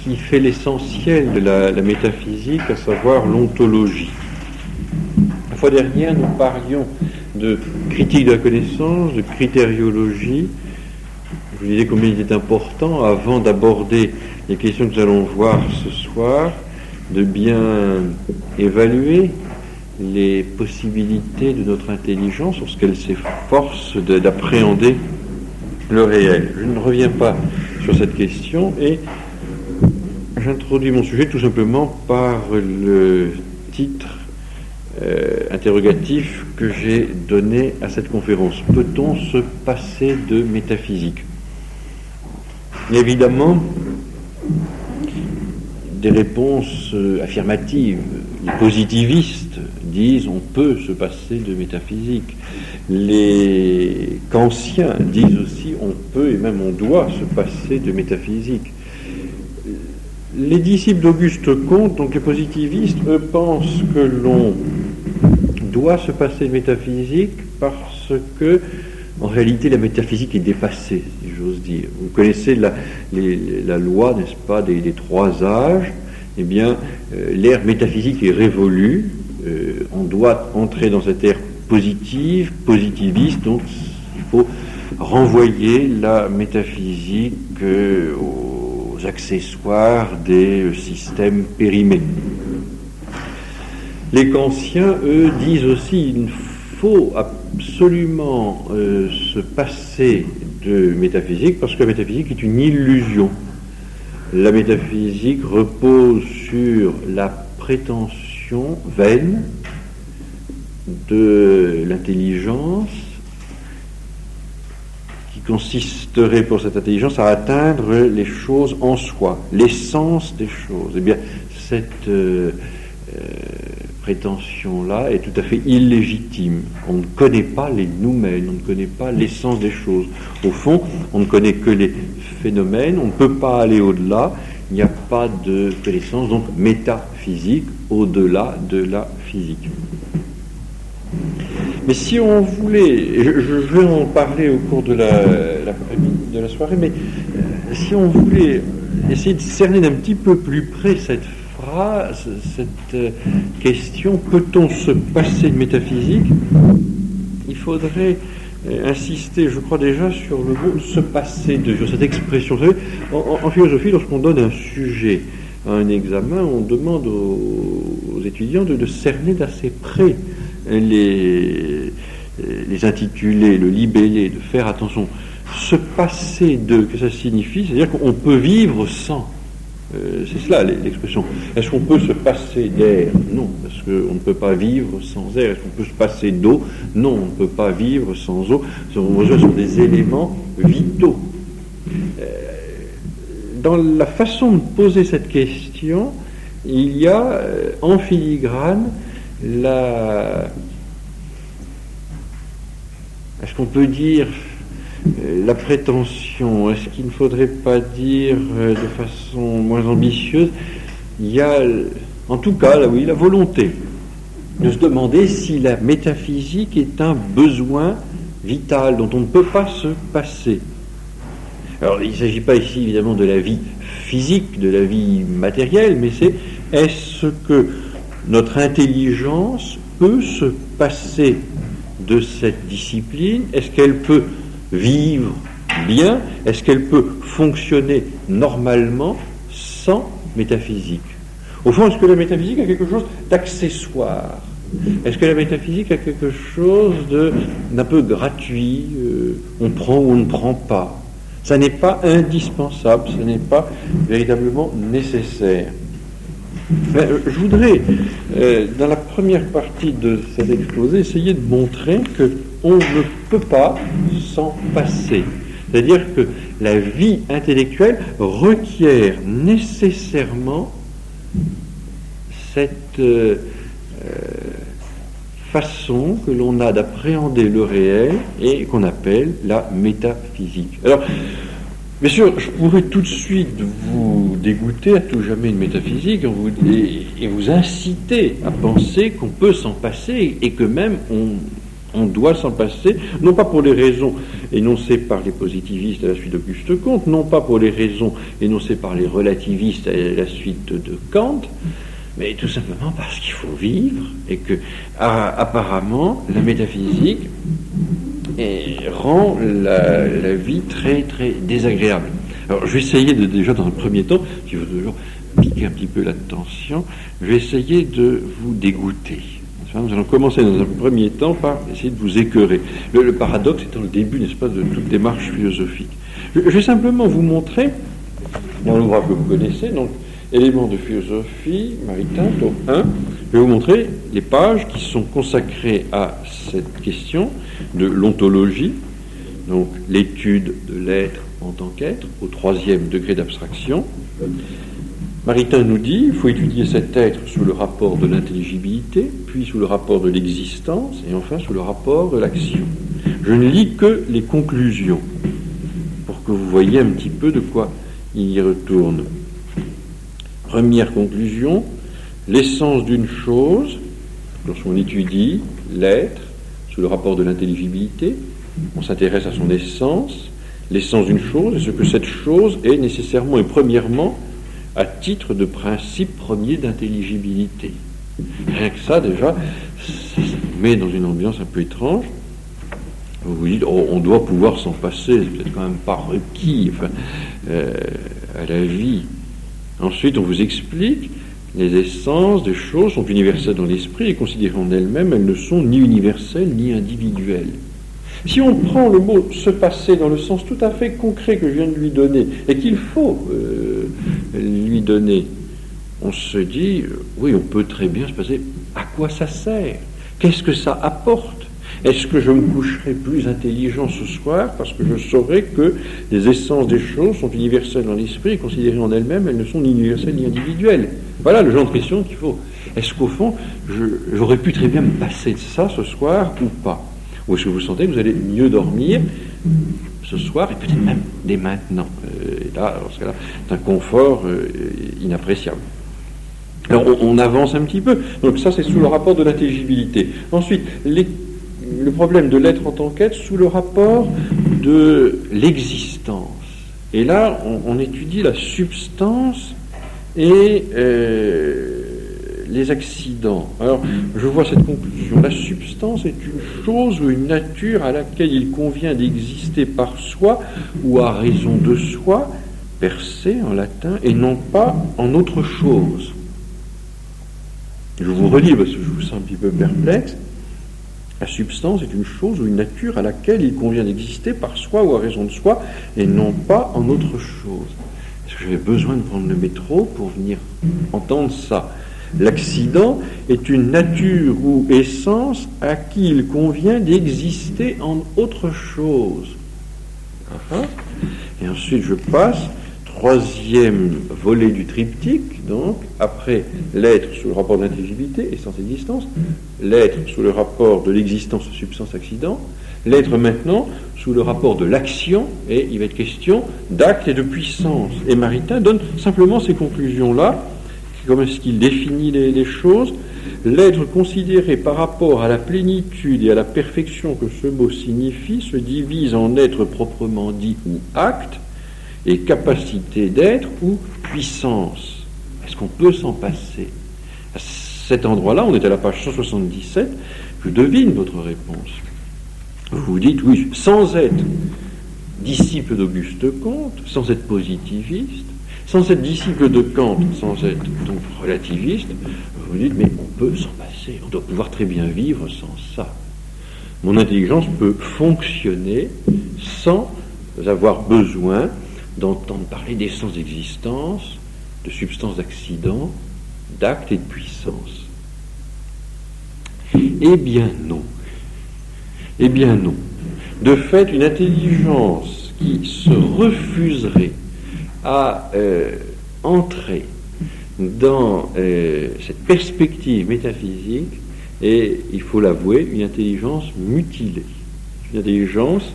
qui fait l'essentiel de la métaphysique, à savoir l'ontologie. La fois dernière, nous parlions de critique de la connaissance, de critériologie. Je vous disais combien il est important, avant d'aborder les questions que nous allons voir ce soir, de bien évaluer les possibilités de notre intelligence lorsqu'elle s'efforce d'appréhender le réel. Je ne reviens pas sur cette question et j'introduis mon sujet tout simplement par le titre interrogatif que j'ai donné à cette conférence. Peut-on se passer de métaphysique ? Évidemment, des réponses affirmatives. Les positivistes disent on peut se passer de métaphysique. Les kantiens disent aussi on peut et même on doit se passer de métaphysique. Les disciples d'Auguste Comte, donc les positivistes, eux pensent que l'on doit se passer de métaphysique parce que en réalité, la métaphysique est dépassée, si j'ose dire. Vous connaissez la loi, n'est-ce pas, des trois âges. Eh bien, l'ère métaphysique est révolue. On doit entrer dans cette ère positiviste. Donc, il faut renvoyer la métaphysique aux accessoires des systèmes périmés. Les kantiens, eux, disent aussi il faut absolument se passer de métaphysique parce que la métaphysique est une illusion. La métaphysique repose sur la prétention vaine de l'intelligence qui consisterait pour cette intelligence à atteindre les choses en soi, l'essence des choses. Eh bien, cette prétention-là est tout à fait illégitime. On ne connaît pas les noumènes, on ne connaît pas l'essence des choses. Au fond, on ne connaît que les phénomènes, on ne peut pas aller au-delà, il n'y a pas de connaissance, donc métaphysique, au-delà de la physique. Mais si on voulait, et je vais en parler au cours de la soirée, mais si on voulait essayer de cerner d'un petit peu plus près cette question, peut-on se passer de métaphysique ? Il faudrait insister, je crois déjà, sur le mot se passer de, sur cette expression. Vous savez, en philosophie, lorsqu'on donne un sujet à un examen, on demande aux étudiants de cerner d'assez près les intitulés, le libellé, de faire attention. Se passer de, que ça signifie, c'est-à-dire qu'on peut vivre sans. C'est cela l'expression. Est-ce qu'on peut se passer d'air ? Non, parce qu'on ne peut pas vivre sans air. Est-ce qu'on peut se passer d'eau ? Non, on ne peut pas vivre sans eau. Ce sont des éléments vitaux. Dans la façon de poser cette question, il y a en filigrane est-ce qu'on peut dire la prétention, est-ce qu'il ne faudrait pas dire de façon moins ambitieuse, il y a en tout cas là, oui, la volonté de se demander si la métaphysique est un besoin vital dont on ne peut pas se passer. Alors il ne s'agit pas ici évidemment de la vie physique, de la vie matérielle, mais c'est est-ce que notre intelligence peut se passer de cette discipline ? Est-ce qu'elle peut vivre bien? Est-ce qu'elle peut fonctionner normalement sans métaphysique? Au fond, est-ce que la métaphysique a quelque chose d'accessoire? Est-ce que la métaphysique a quelque chose d'un peu gratuit? On prend ou on ne prend pas? Ça n'est pas indispensable, ce n'est pas véritablement nécessaire. Mais je voudrais, dans la première partie de cet exposé, essayer de montrer qu'on ne peut pas s'en passer. C'est-à-dire que la vie intellectuelle requiert nécessairement cette façon que l'on a d'appréhender le réel et qu'on appelle la métaphysique. Alors, bien sûr, je pourrais tout de suite vous dégoûter à tout jamais de métaphysique et vous inciter à penser qu'on peut s'en passer et que même On doit s'en passer, non pas pour les raisons énoncées par les positivistes à la suite d'Auguste Comte, non pas pour les raisons énoncées par les relativistes à la suite de Kant, mais tout simplement parce qu'il faut vivre et que, apparemment, la métaphysique rend la vie très, très désagréable. Alors, je vais essayer déjà, dans un premier temps, qui veut toujours piquer un petit peu l'attention, je vais essayer de vous dégoûter. Nous allons commencer dans un premier temps par essayer de vous écœurer. Le paradoxe étant le début, n'est-ce pas, de toute démarche philosophique. Je vais simplement vous montrer, dans l'ouvrage que vous connaissez, donc, Éléments de philosophie, Maritain, tome 1, je vais vous montrer les pages qui sont consacrées à cette question de l'ontologie, donc l'étude de l'être en tant qu'être, au 3e degré d'abstraction. Maritain nous dit qu'il faut étudier cet être sous le rapport de l'intelligibilité, puis sous le rapport de l'existence, et enfin sous le rapport de l'action. Je ne lis que les conclusions, pour que vous voyez un petit peu de quoi il y retourne. Première conclusion, l'essence d'une chose, lorsqu'on étudie l'être sous le rapport de l'intelligibilité, on s'intéresse à son essence, l'essence d'une chose, et ce que cette chose est nécessairement et premièrement à titre de principe premier d'intelligibilité. Rien que ça, déjà, ça vous met dans une ambiance un peu étrange. Vous vous dites, oh, on doit pouvoir s'en passer, c'est peut-être quand même pas requis à la vie. Ensuite, on vous explique, les essences des choses sont universelles dans l'esprit et considérées en elles-mêmes, elles ne sont ni universelles ni individuelles. Si on prend le mot « se passer » dans le sens tout à fait concret que je viens de lui donner, et qu'il faut lui donner, on se dit, oui, on peut très bien se passer, à quoi ça sert? Qu'est-ce que ça apporte? Est-ce que je me coucherai plus intelligent ce soir parce que je saurai que les essences des choses sont universelles dans l'esprit et considérées en elles-mêmes, elles ne sont ni universelles ni individuelles? Voilà le genre de question qu'il faut. Est-ce qu'au fond, j'aurais pu très bien me passer de ça ce soir ou pas? Ou est-ce que vous sentez que vous allez mieux dormir ce soir et peut-être même dès maintenant? Et là, dans ce cas-là, c'est un confort inappréciable. Alors, on avance un petit peu. Donc ça, c'est sous le rapport de l'intelligibilité. Ensuite, le problème de l'être en tant qu'être sous le rapport de l'existence. Et là, on étudie la substance et les accidents. Alors, je vois cette conclusion. La substance est une chose ou une nature à laquelle il convient d'exister par soi ou à raison de soi, per se en latin, et non pas en autre chose. Je vous relis parce que je vous sens un petit peu perplexe. La substance est une chose ou une nature à laquelle il convient d'exister par soi ou à raison de soi, et non pas en autre chose. Est-ce que j'avais besoin de prendre le métro pour venir entendre ça? L'accident est une nature ou essence à qui il convient d'exister en autre chose. Et ensuite je passe, 3e volet du triptyque, donc, après l'être sous le rapport de l'intelligibilité, essence-existence, l'être sous le rapport de l'existence, substance-accident, l'être maintenant sous le rapport de l'action, et il va être question d'acte et de puissance. Et Maritain donne simplement ces conclusions-là. Comment est-ce qu'il définit les choses? L'être considéré par rapport à la plénitude et à la perfection que ce mot signifie se divise en être proprement dit ou acte, et capacité d'être ou puissance. Est-ce qu'on peut s'en passer? À cet endroit-là, on est à la page 177, je devine votre réponse. Vous vous dites, oui, sans être disciple d'Auguste Comte, sans être positiviste, sans être disciple de Kant, sans être donc relativiste, vous vous dites, mais on peut s'en passer, on doit pouvoir très bien vivre sans ça. Mon intelligence peut fonctionner sans avoir besoin d'entendre parler d'essence d'existence, de substance d'accident, d'acte et de puissance. Eh bien non. Eh bien non. De fait, une intelligence qui se refuserait à entrer dans cette perspective métaphysique est, il faut l'avouer, une intelligence mutilée. Une intelligence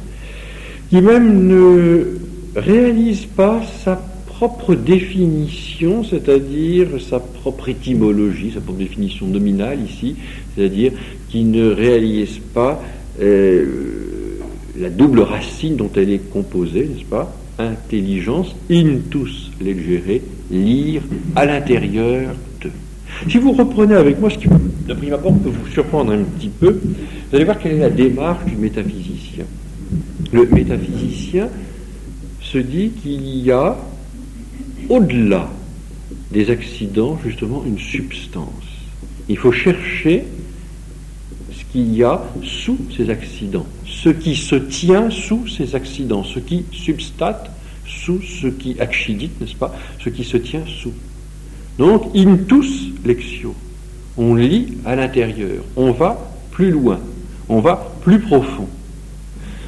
qui même ne réalise pas sa propre définition, c'est-à-dire sa propre étymologie, sa propre définition nominale ici, c'est-à-dire qui ne réalise pas la double racine dont elle est composée, n'est-ce pas? Intelligence, intus legere, lire à l'intérieur de. Si vous reprenez avec moi ce qui, de prime abord, peut vous surprendre un petit peu, vous allez voir quelle est la démarche du métaphysicien. Le métaphysicien se dit qu'il y a, au-delà des accidents, justement, une substance. Il faut chercher ce qu'il y a sous ces accidents, ce qui se tient sous ces accidents, ce qui substate sous ce qui accidit, n'est-ce pas, ce qui se tient sous. Donc, intus lectio, on lit à l'intérieur, on va plus loin, on va plus profond.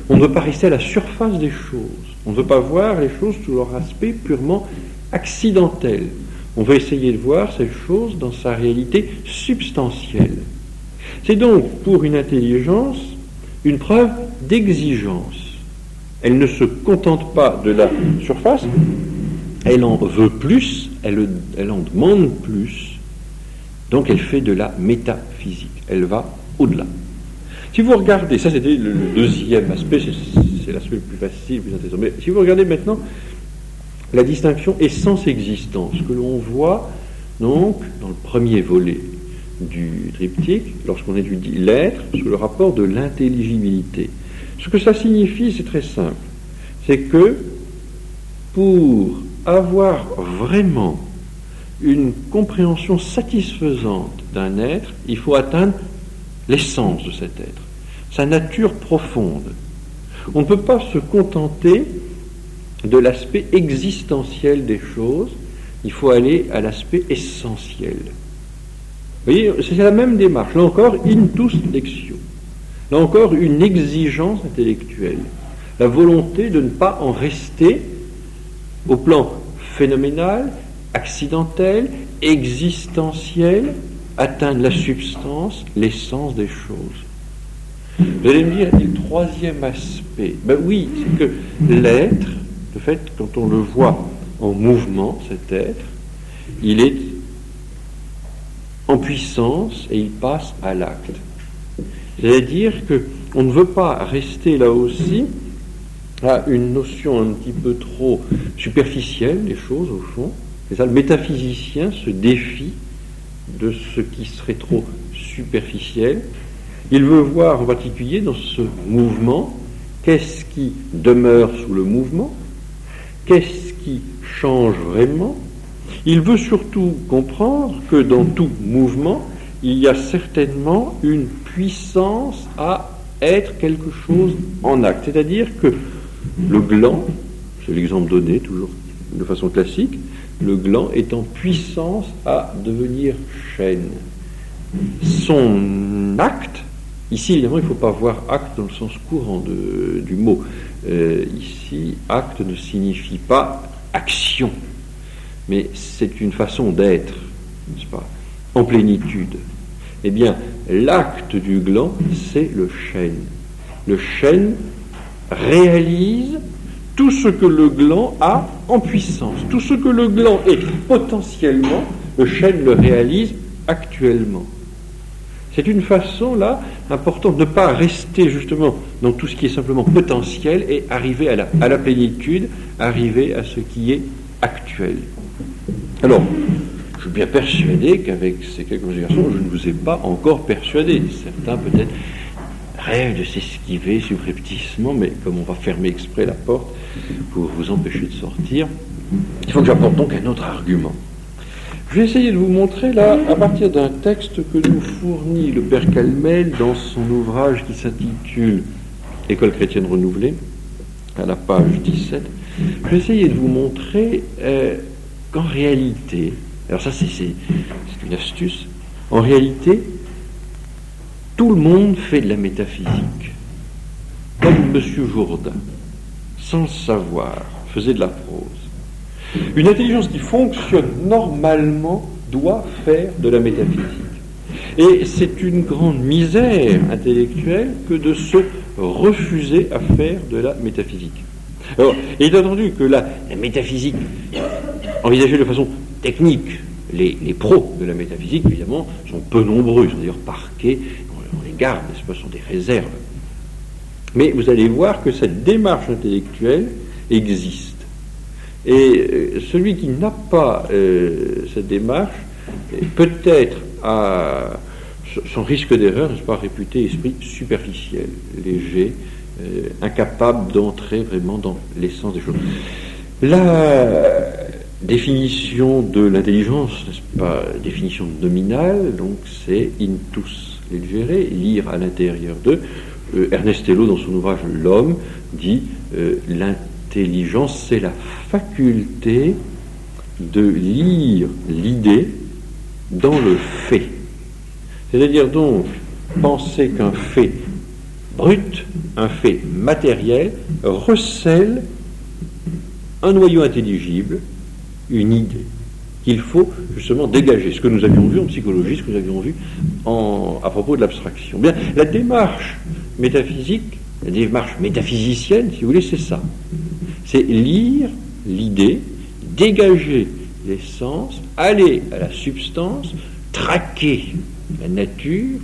On ne veut pas rester à la surface des choses, on ne veut pas voir les choses sous leur aspect purement accidentel. On veut essayer de voir ces choses dans sa réalité substantielle. C'est donc, pour une intelligence, une preuve d'exigence. Elle ne se contente pas de la surface, elle en veut plus, elle en demande plus, donc elle fait de la métaphysique, elle va au-delà. Si vous regardez, ça c'était le deuxième aspect, c'est l'aspect le plus facile, le plus intéressant, mais si vous regardez maintenant la distinction essence-existence que l'on voit donc dans le premier volet du triptyque, lorsqu'on étudie l'être sous le rapport de l'intelligibilité. Ce que ça signifie, c'est très simple, c'est que pour avoir vraiment une compréhension satisfaisante d'un être, il faut atteindre l'essence de cet être, sa nature profonde. On ne peut pas se contenter de l'aspect existentiel des choses, il faut aller à l'aspect essentiel. Vous voyez, c'est la même démarche. Là encore, intus lectio. Là encore, une exigence intellectuelle. La volonté de ne pas en rester au plan phénoménal, accidentel, existentiel, atteindre la substance, l'essence des choses. Vous allez me dire, et le troisième aspect, ben oui, c'est que l'être, de fait, quand on le voit en mouvement, cet être, il est en puissance et il passe à l'acte. C'est-à-dire qu'on ne veut pas rester là aussi à une notion un petit peu trop superficielle des choses, au fond. C'est ça, le métaphysicien se défie de ce qui serait trop superficiel. Il veut voir en particulier dans ce mouvement, qu'est-ce qui demeure sous le mouvement, qu'est-ce qui change vraiment. Il veut surtout comprendre que dans tout mouvement, il y a certainement une puissance à être quelque chose en acte. C'est-à-dire que le gland, c'est l'exemple donné toujours de façon classique, le gland est en puissance à devenir chêne. Son acte, ici évidemment il ne faut pas voir acte dans le sens courant du mot. Ici, acte ne signifie pas action, mais c'est une façon d'être, n'est-ce pas, en plénitude. Eh bien, l'acte du gland, c'est le chêne. Le chêne réalise tout ce que le gland a en puissance. Tout ce que le gland est potentiellement, le chêne le réalise actuellement. C'est une façon, là, importante de ne pas rester justement dans tout ce qui est simplement potentiel et arriver à la plénitude, arriver à ce qui est actuel. Alors, je suis bien persuadé qu'avec ces quelques considérations, je ne vous ai pas encore persuadé. Certains peut-être rêvent de s'esquiver subrepticement, mais comme on va fermer exprès la porte pour vous empêcher de sortir, il faut que j'apporte donc un autre argument. Je vais essayer de vous montrer là, à partir d'un texte que nous fournit le Père Calmel dans son ouvrage qui s'intitule École chrétienne renouvelée, à la page 17. Je vais essayer de vous montrer qu'en réalité, alors ça c'est une astuce, en réalité, tout le monde fait de la métaphysique. Comme M. Jourdain, sans le savoir, faisait de la prose. Une intelligence qui fonctionne normalement doit faire de la métaphysique. Et c'est une grande misère intellectuelle que de se refuser à faire de la métaphysique. Alors, il est entendu que la métaphysique, envisagée de façon technique, les pros de la métaphysique, évidemment, sont peu nombreux, ils sont d'ailleurs parqués, on les garde, n'est-ce pas, ce sont des réserves. Mais vous allez voir que cette démarche intellectuelle existe. Et celui qui n'a pas cette démarche, peut-être à son risque d'erreur, n'est-ce pas, réputé esprit superficiel, léger, incapable d'entrer vraiment dans l'essence des choses. La définition de l'intelligence, n'est-ce pas, définition nominale, donc c'est intus legere, lire à l'intérieur d'eux. Ernest Hello, dans son ouvrage L'homme, dit l'intelligence, c'est la faculté de lire l'idée dans le fait. C'est-à-dire donc penser qu'un fait brut, un fait matériel, recèle un noyau intelligible, une idée, qu'il faut justement dégager. Ce que nous avions vu en psychologie, ce que nous avions vu à propos de l'abstraction. Bien, la démarche métaphysique, la démarche métaphysicienne, si vous voulez, c'est ça. C'est lire l'idée, dégager l'essence, aller à la substance, traquer la nature,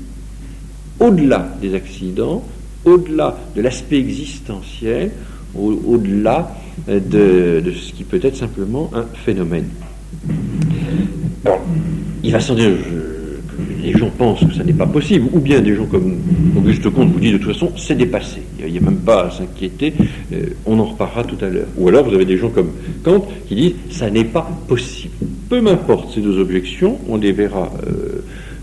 au-delà des accidents, au-delà de l'aspect existentiel, au-delà de ce qui peut être simplement un phénomène. Alors, il va sans dire que les gens pensent que ça n'est pas possible, ou bien des gens comme Auguste Comte vous disent de toute façon c'est dépassé, il n'y a même pas à s'inquiéter, on en reparlera tout à l'heure. Ou alors vous avez des gens comme Kant qui disent ça n'est pas possible. Peu m'importe ces deux objections, on les verra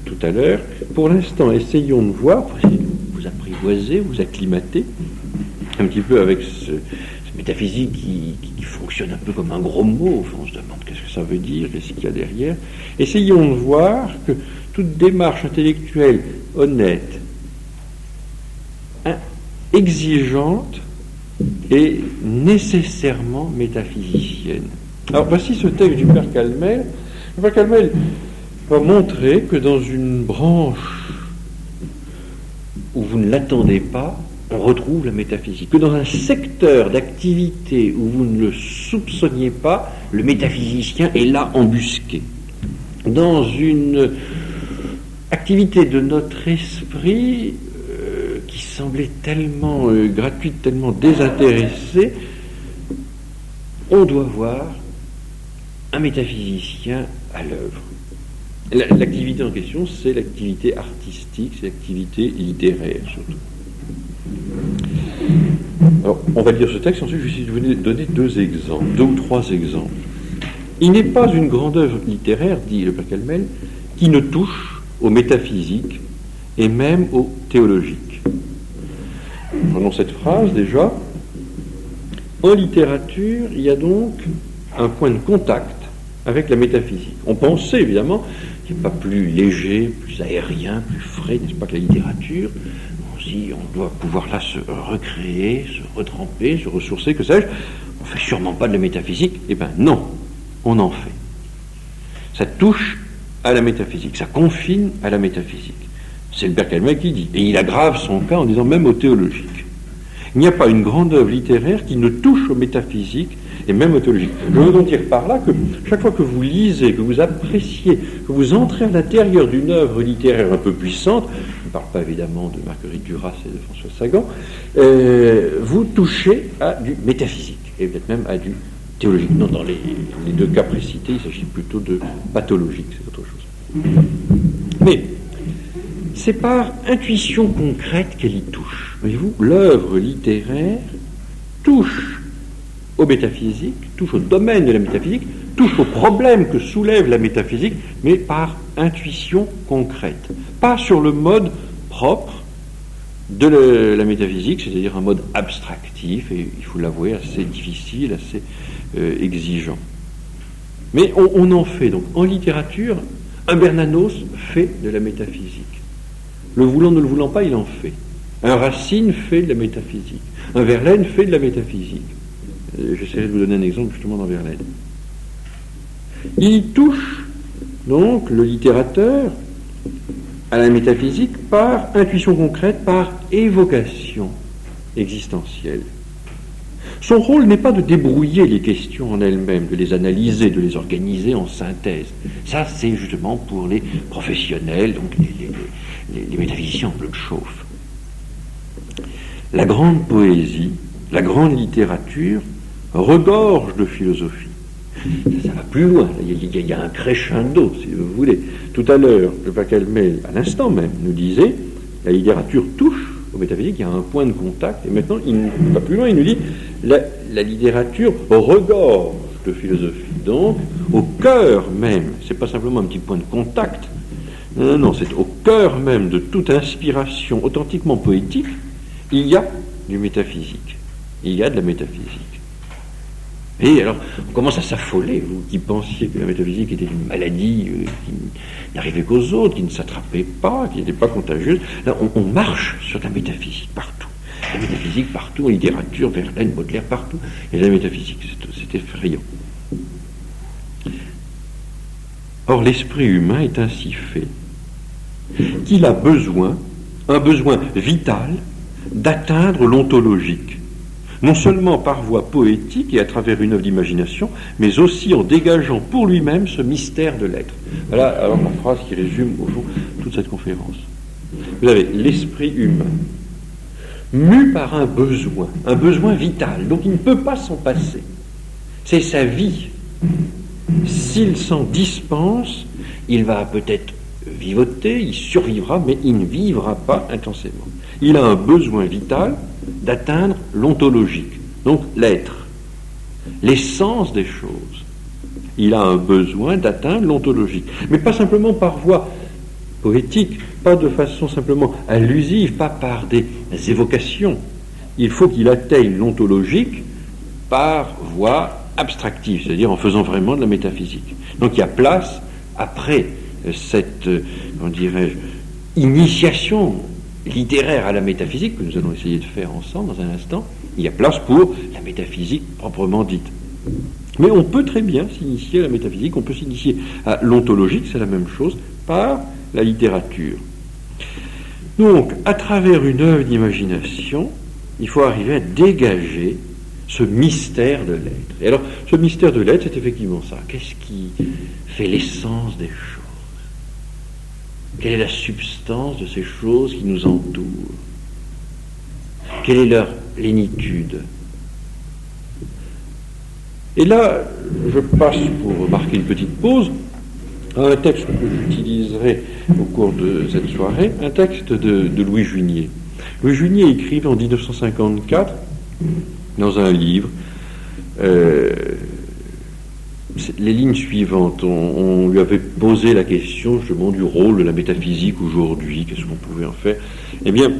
tout à l'heure. Pour l'instant, essayons de voir, pour essayer de vous apprivoiser, vous acclimater un petit peu avec ce métaphysique qui fonctionne un peu comme un gros mot. Enfin, on se demande qu'est-ce que ça veut dire, qu'est-ce qu'il y a derrière. Essayons de voir que toute démarche intellectuelle honnête, exigeante est nécessairement métaphysicienne. Alors voici ce texte du Père Calmel. Le Père Calmel va montrer que dans une branche où vous ne l'attendez pas, on retrouve la métaphysique. Que dans un secteur d'activité où vous ne le soupçonniez pas, le métaphysicien est là embusqué. Dans une activité de notre esprit qui semblait tellement gratuite, tellement désintéressée, on doit voir un métaphysicien à l'œuvre. L'activité en question, c'est l'activité artistique, c'est l'activité littéraire surtout. Alors, on va lire ce texte, ensuite je vais essayer de vous donner deux ou trois exemples. Il n'est pas une grande œuvre littéraire, dit le Père Calmel, qui ne touche au métaphysique et même au théologique. Prenons cette phrase déjà. En littérature, il y a donc un point de contact avec la métaphysique. On pensait évidemment qu'il n'est pas plus léger, plus aérien, plus frais, n'est-ce pas, que la littérature. On doit pouvoir là se recréer, se retremper, se ressourcer, que sais-je. On ne fait sûrement pas de la métaphysique. Eh bien non, on en fait. Ça touche à la métaphysique, ça confine à la métaphysique. C'est le Père Calmel qui dit, et il aggrave son cas en disant même au théologique. Il n'y a pas une grande œuvre littéraire qui ne touche au métaphysique et même au théologique. Je veux donc dire par là que chaque fois que vous lisez, que vous appréciez, que vous entrez à l'intérieur d'une œuvre littéraire un peu puissante, je ne parle pas évidemment de Marguerite Duras et de François Sagan, vous touchez à du métaphysique, et peut-être même à du théologique. Non, dans les deux cas précités, il s'agit plutôt de pathologique, c'est autre chose. Mais c'est par intuition concrète qu'elle y touche. Voyez-vous, l'œuvre littéraire touche au métaphysique, touche au domaine de la métaphysique, touche au problème que soulève la métaphysique, mais par intuition concrète. Pas sur le mode propre de la métaphysique, c'est-à-dire un mode abstractif, et il faut l'avouer, assez difficile, assez exigeant. Mais on en fait. Donc, en littérature, un Bernanos fait de la métaphysique. Le voulant, ne le voulant pas, il en fait. Un Racine fait de la métaphysique. Un Verlaine fait de la métaphysique. J'essaierai de vous donner un exemple justement dans Verlaine. Il touche donc le littérateur à la métaphysique par intuition concrète, par évocation existentielle. Son rôle n'est pas de débrouiller les questions en elles-mêmes, de les analyser, de les organiser en synthèse. Ça, c'est justement pour les professionnels, donc les métaphysiciens en bleu de chauffe. la grande poésie, la grande littérature regorge de philosophie. Ça va plus loin, il y a un crescendo, si vous voulez. Tout à l'heure, je crois qu'elle met, à l'instant même, nous disait, la littérature touche au métaphysique, il y a un point de contact, et maintenant, il va plus loin, il nous dit, la littérature regorge de philosophie. Donc, au cœur même, c'est pas simplement un petit point de contact, non, c'est au cœur même de toute inspiration authentiquement poétique, il y a du métaphysique. Il y a de la métaphysique. Et alors, on commence à s'affoler, vous qui pensiez que la métaphysique était une maladie qui n'arrivait qu'aux autres, qui ne s'attrapait pas, qui n'était pas contagieuse. Là, on marche sur la métaphysique partout. La métaphysique partout, en littérature, Verlaine, Baudelaire, partout. Il y a la métaphysique, c'est effrayant. Or, l'esprit humain est ainsi fait qu'il a besoin, un besoin vital, d'atteindre l'ontologique. Non seulement par voie poétique et à travers une œuvre d'imagination, mais aussi en dégageant pour lui-même ce mystère de l'être. Voilà alors la phrase qui résume au fond toute cette conférence. Vous avez l'esprit humain, mu par un besoin vital, donc il ne peut pas s'en passer. C'est sa vie. S'il s'en dispense, il va peut-être vivoter, il survivra, mais il ne vivra pas intensément. Il a un besoin vital d'atteindre l'ontologique, donc l'être, l'essence des choses. Il a un besoin d'atteindre l'ontologique, mais pas simplement par voie poétique, pas de façon simplement allusive, pas par des évocations. Il faut qu'il atteigne l'ontologique par voie abstractive, c'est-à-dire en faisant vraiment de la métaphysique. Donc il y a place, après cette, comment dirais-je, initiation littéraire à la métaphysique, que nous allons essayer de faire ensemble dans un instant, il y a place pour la métaphysique proprement dite. Mais on peut très bien s'initier à la métaphysique, on peut s'initier à l'ontologique, c'est la même chose, par la littérature. Donc, à travers une œuvre d'imagination, il faut arriver à dégager ce mystère de l'être. Et alors, ce mystère de l'être, c'est effectivement ça. Qu'est-ce qui fait l'essence des choses? Quelle est la substance de ces choses qui nous entourent? Quelle est leur plénitude? Et là, je passe, pour marquer une petite pause, à un texte que j'utiliserai au cours de cette soirée, un texte de Louis Junier. Louis Junier écrivait en 1954, dans un livre, les lignes suivantes. On lui avait posé la question justement du rôle de la métaphysique aujourd'hui, qu'est-ce qu'on pouvait en faire. Eh bien,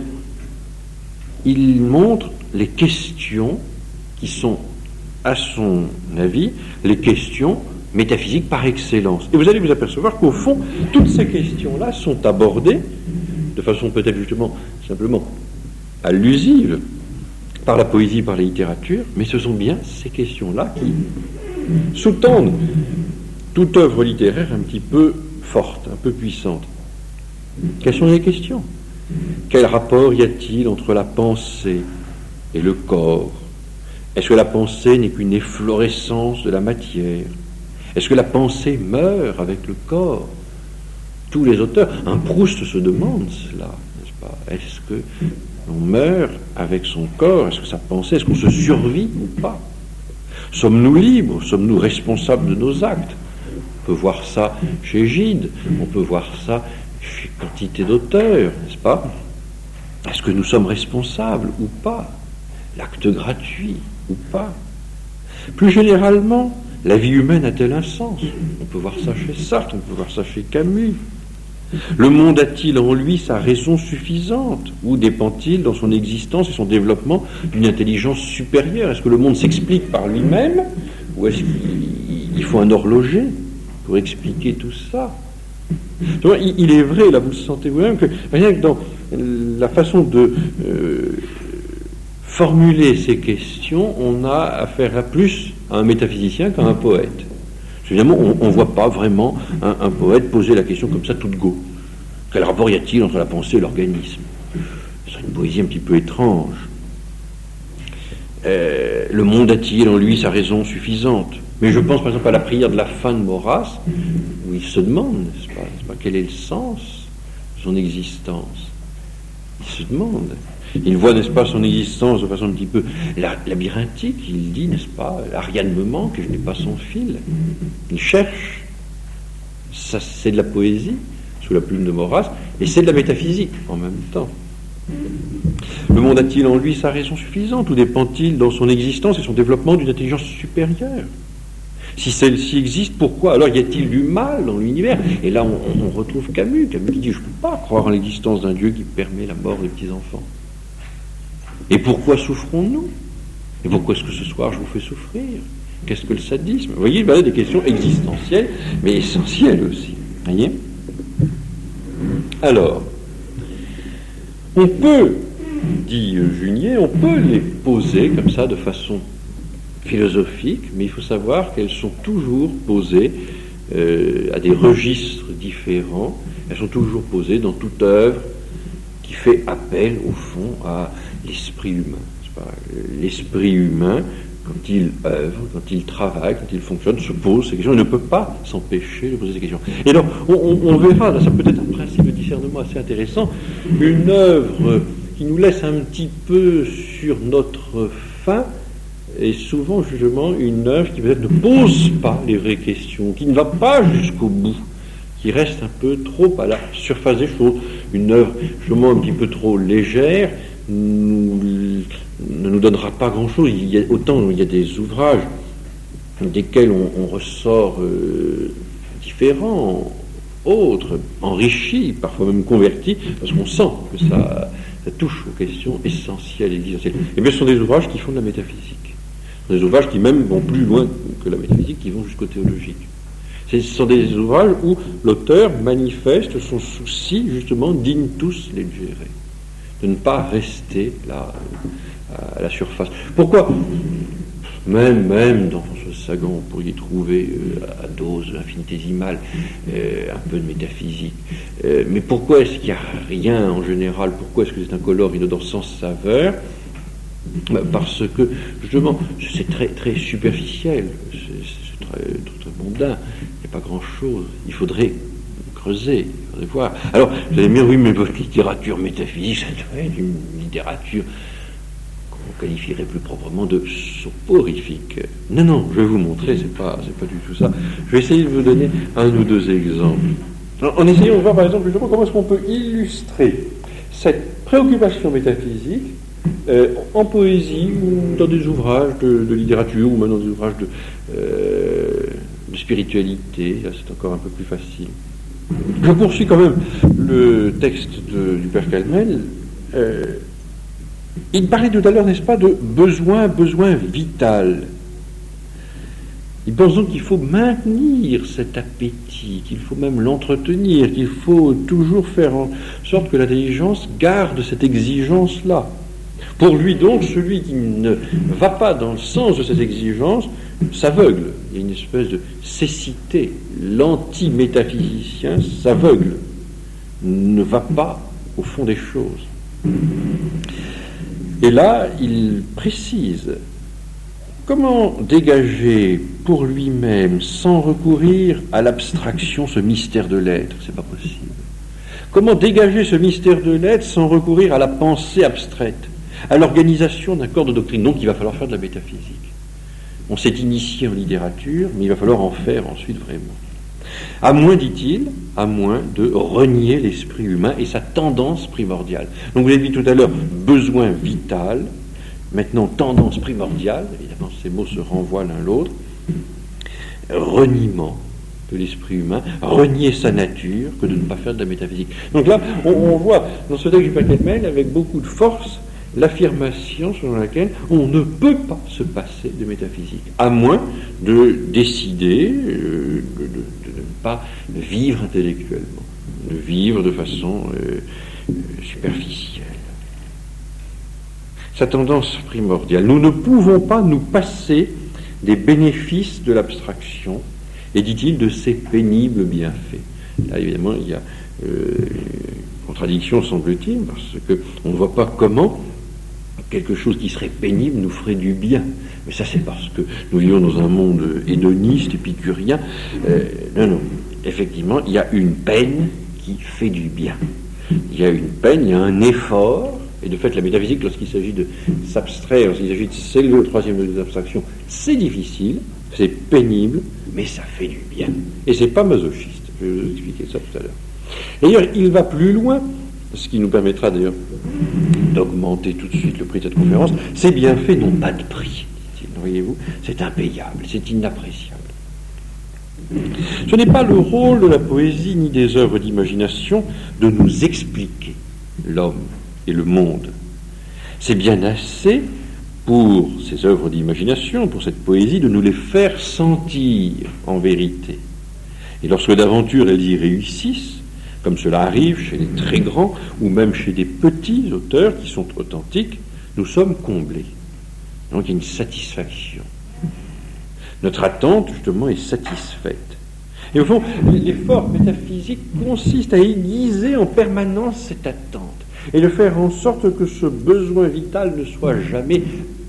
il montre les questions qui sont, à son avis, les questions métaphysiques par excellence. Et vous allez vous apercevoir qu'au fond, toutes ces questions-là sont abordées de façon peut-être justement simplement allusive par la poésie, par la littérature, mais ce sont bien ces questions-là qui sous-tendent toute œuvre littéraire un petit peu forte, un peu puissante. Quelles sont les questions? Quel rapport y a-t-il entre la pensée et le corps? Est-ce que la pensée n'est qu'une efflorescence de la matière? Est-ce que la pensée meurt avec le corps? Tous les auteurs, un Proust se demande cela, n'est-ce pas? Est-ce que l'on meurt avec son corps? Est-ce que sa pensée, est-ce qu'on se survit ou pas? Sommes-nous libres? Sommes-nous responsables de nos actes? On peut voir ça chez Gide, on peut voir ça chez quantité d'auteurs, n'est-ce pas? Est-ce que nous sommes responsables ou pas? L'acte gratuit ou pas? Plus généralement, la vie humaine a-t-elle un sens? On peut voir ça chez Sartre, on peut voir ça chez Camus. Le monde a-t-il en lui sa raison suffisante? Ou dépend-il dans son existence et son développement d'une intelligence supérieure? Est-ce que le monde s'explique par lui-même? Ou est-ce qu'il faut un horloger pour expliquer tout ça? Il est vrai, là vous le sentez vous-même, que rien que dans la façon de formuler ces questions, on a affaire à plus à un métaphysicien qu'à un poète. Évidemment, on ne voit pas vraiment un poète poser la question comme ça, toute go. Quel rapport y a-t-il entre la pensée et l'organisme? C'est une poésie un petit peu étrange. Le monde a-t-il en lui sa raison suffisante? Mais je pense par exemple à la prière de la fin de Maurras, où il se demande, n'est-ce pas, quel est le sens de son existence? Il se demande. Il voit, n'est-ce pas, son existence de façon un petit peu labyrinthique. Il dit, n'est-ce pas, Ariane me manque et je n'ai pas son fil. Il cherche. Ça, c'est de la poésie, sous la plume de Maurras, et c'est de la métaphysique en même temps. Le monde a-t-il en lui sa raison suffisante, ou dépend-il dans son existence et son développement d'une intelligence supérieure? Si celle-ci existe, pourquoi alors y a-t-il du mal dans l'univers? Et là, on retrouve Camus qui dit, je ne peux pas croire en l'existence d'un Dieu qui permet la mort des petits-enfants. Et pourquoi souffrons-nous? Et pourquoi est-ce que ce soir je vous fais souffrir? Qu'est-ce que le sadisme? Vous voyez, voilà des questions existentielles, mais essentielles aussi. Vous voyez? Alors, on peut, dit Junier, on peut les poser comme ça de façon philosophique, mais il faut savoir qu'elles sont toujours posées à des registres différents. Elles sont toujours posées dans toute œuvre qui fait appel, au fond, à l'esprit humain. L'esprit humain, quand il œuvre, quand il travaille, quand il fonctionne, se pose ces questions. Il ne peut pas s'empêcher de poser ces questions. Et alors, on verra, là, ça peut être un principe de discernement assez intéressant, une œuvre qui nous laisse un petit peu sur notre faim, et souvent, justement, une œuvre qui peut-être ne pose pas les vraies questions, qui ne va pas jusqu'au bout, qui reste un peu trop à la surface des choses. Une œuvre, justement, un petit peu trop légère, ne nous donnera pas grand-chose. Il y a des ouvrages desquels on ressort différents, autres, enrichis, parfois même convertis, parce qu'on sent que ça touche aux questions essentielles et existentielles. Et bien, ce sont des ouvrages qui font de la métaphysique. Des ouvrages qui même vont plus loin que la métaphysique, qui vont jusqu'au théologique. Ce sont des ouvrages où l'auteur manifeste son souci, justement, d'intus legere, de ne pas rester là, à la surface. Pourquoi? Même dans François Sagan, on pourrait y trouver à dose infinitésimale un peu de métaphysique. Mais pourquoi est-ce qu'il n'y a rien en général? Pourquoi est-ce que c'est incolore, inodore, sans saveur? Parce que, justement, c'est très, très superficiel, c'est très, très mondain, il n'y a pas grand-chose. Il faudrait creuser, il faudrait voir. Alors, vous allez me dire, oui, mais votre littérature métaphysique, ça doit être une littérature qu'on qualifierait plus proprement de soporifique. Non, je vais vous montrer, c'est pas du tout ça. Je vais essayer de vous donner un ou deux exemples. En essayant de voir, par exemple, justement, comment est-ce qu'on peut illustrer cette préoccupation métaphysique en poésie ou dans des ouvrages de littérature ou même dans des ouvrages de spiritualité. Là, c'est encore un peu plus facile. Je poursuis quand même le texte du Père Calmel. Il parlait tout à l'heure, n'est-ce pas, de besoin vital. Il pense donc qu'il faut maintenir cet appétit, qu'il faut même l'entretenir, qu'il faut toujours faire en sorte que l'intelligence garde cette exigence-là. Pour lui donc, celui qui ne va pas dans le sens de cette exigence s'aveugle. Il y a une espèce de cécité. L'anti-métaphysicien s'aveugle, ne va pas au fond des choses. Et là, il précise comment dégager pour lui-même, sans recourir à l'abstraction, ce mystère de l'être. C'est pas possible. Comment dégager ce mystère de l'être sans recourir à la pensée abstraite, à l'organisation d'un corps de doctrine? Donc il va falloir faire de la métaphysique. On s'est initié en littérature, mais il va falloir en faire ensuite vraiment. À moins, dit-il, à moins de renier l'esprit humain et sa tendance primordiale. Donc vous avez dit tout à l'heure, besoin vital, maintenant tendance primordiale, évidemment ces mots se renvoient l'un l'autre, reniement de l'esprit humain, renier sa nature, que de ne pas faire de la métaphysique. Donc là, on voit dans ce texte du Père Calmel avec beaucoup de force l'affirmation selon laquelle on ne peut pas se passer de métaphysique, à moins de décider de ne pas vivre intellectuellement, de vivre de façon superficielle. Sa tendance primordiale. Nous ne pouvons pas nous passer des bénéfices de l'abstraction, et dit-il, de ses pénibles bienfaits. Là, évidemment, il y a une contradiction, semble-t-il, parce qu'on ne voit pas comment quelque chose qui serait pénible nous ferait du bien. Mais ça, c'est parce que nous vivons dans un monde hédoniste, épicurien. Non. Effectivement, il y a une peine qui fait du bien. Il y a une peine, il y a un effort Et de fait, la métaphysique, lorsqu'il s'agit de s'abstraire, lorsqu'il s'agit de s'élever au troisième degré des abstractions, c'est difficile, c'est pénible, mais ça fait du bien. Et c'est pas masochiste. Je vais vous expliquer ça tout à l'heure. D'ailleurs, il va plus loin, ce qui nous permettra d'ailleurs d'augmenter tout de suite le prix de cette conférence. Ces bienfaits n'ont pas de prix, dit-il. Voyez-vous, c'est impayable, c'est inappréciable. Ce n'est pas le rôle de la poésie ni des œuvres d'imagination de nous expliquer l'homme et le monde. C'est bien assez pour ces œuvres d'imagination, pour cette poésie, de nous les faire sentir en vérité. Et lorsque d'aventure elles y réussissent, comme cela arrive chez les très grands ou même chez des petits auteurs qui sont authentiques, nous sommes comblés. Donc il y a une satisfaction. Notre attente, justement, est satisfaite. Et au fond, l'effort métaphysique consiste à aiguiser en permanence cette attente et de faire en sorte que ce besoin vital ne soit jamais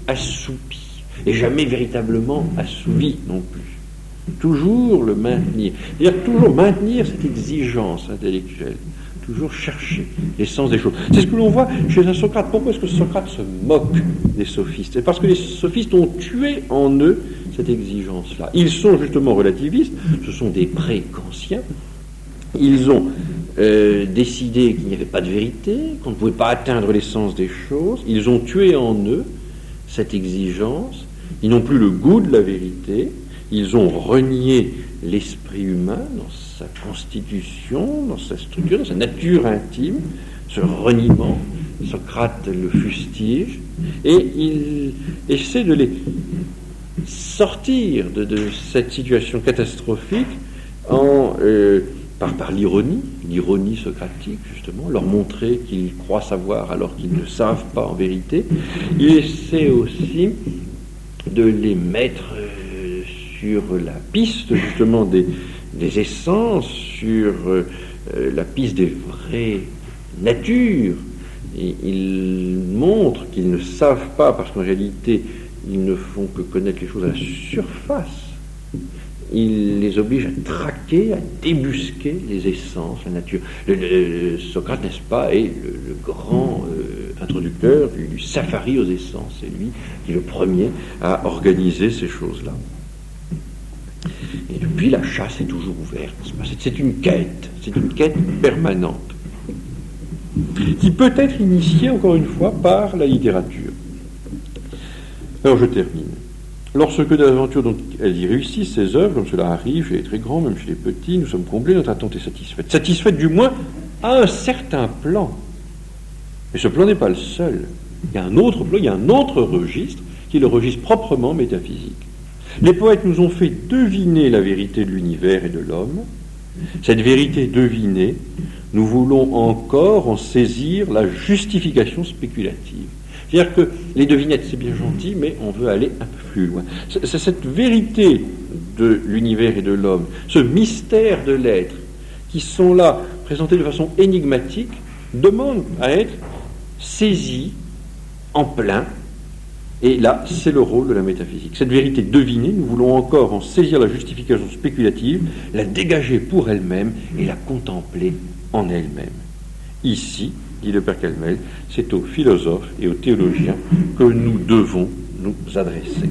assoupi et jamais véritablement assouvi non plus. Toujours le maintenir. C'est-à-dire toujours maintenir cette exigence intellectuelle. Toujours chercher l'essence des choses. C'est ce que l'on voit chez un Socrate. Pourquoi est-ce que Socrate se moque des sophistes? C'est parce que les sophistes ont tué en eux cette exigence-là. Ils sont justement relativistes, ce sont des pré-kantiens. Ils ont décidé qu'il n'y avait pas de vérité, qu'on ne pouvait pas atteindre l'essence des choses. Ils ont tué en eux cette exigence. Ils n'ont plus le goût de la vérité. Ils ont renié l'esprit humain dans sa constitution, dans sa structure, dans sa nature intime, ce reniement. Socrate le fustige, et il essaie de les sortir de cette situation catastrophique par l'ironie socratique, justement, leur montrer qu'ils croient savoir alors qu'ils ne savent pas en vérité. Il essaie aussi de les mettre sur la piste, justement, des essences, sur la piste des vraies natures. Et il montre qu'ils ne savent pas, parce qu'en réalité, ils ne font que connaître les choses à la surface. Il les oblige à traquer, à débusquer les essences, la nature. Socrate, n'est-ce pas, est le grand introducteur du safari aux essences. C'est lui qui est le premier à organiser ces choses-là. Et depuis, la chasse est toujours ouverte. C'est une quête permanente, qui peut être initiée, encore une fois, par la littérature. Alors, je termine. Lorsque d'aventure dont elles y réussissent, ces œuvres, comme cela arrive chez les très grands, même chez les petits, nous sommes comblés, notre attente est satisfaite. Satisfaite, du moins, à un certain plan. Mais ce plan n'est pas le seul. Il y a un autre plan, il y a un autre registre, qui est le registre proprement métaphysique. Les poètes nous ont fait deviner la vérité de l'univers et de l'homme. Cette vérité devinée, nous voulons encore en saisir la justification spéculative. C'est-à-dire que les devinettes, c'est bien gentil, mais on veut aller un peu plus loin. C'est cette vérité de l'univers et de l'homme, ce mystère de l'être, qui sont là, présentés de façon énigmatique, demandent à être saisis en plein. Et là, c'est le rôle de la métaphysique. Cette vérité devinée, nous voulons encore en saisir la justification spéculative, la dégager pour elle-même et la contempler en elle-même. Ici, dit le père Calmel, c'est aux philosophes et aux théologiens que nous devons nous adresser.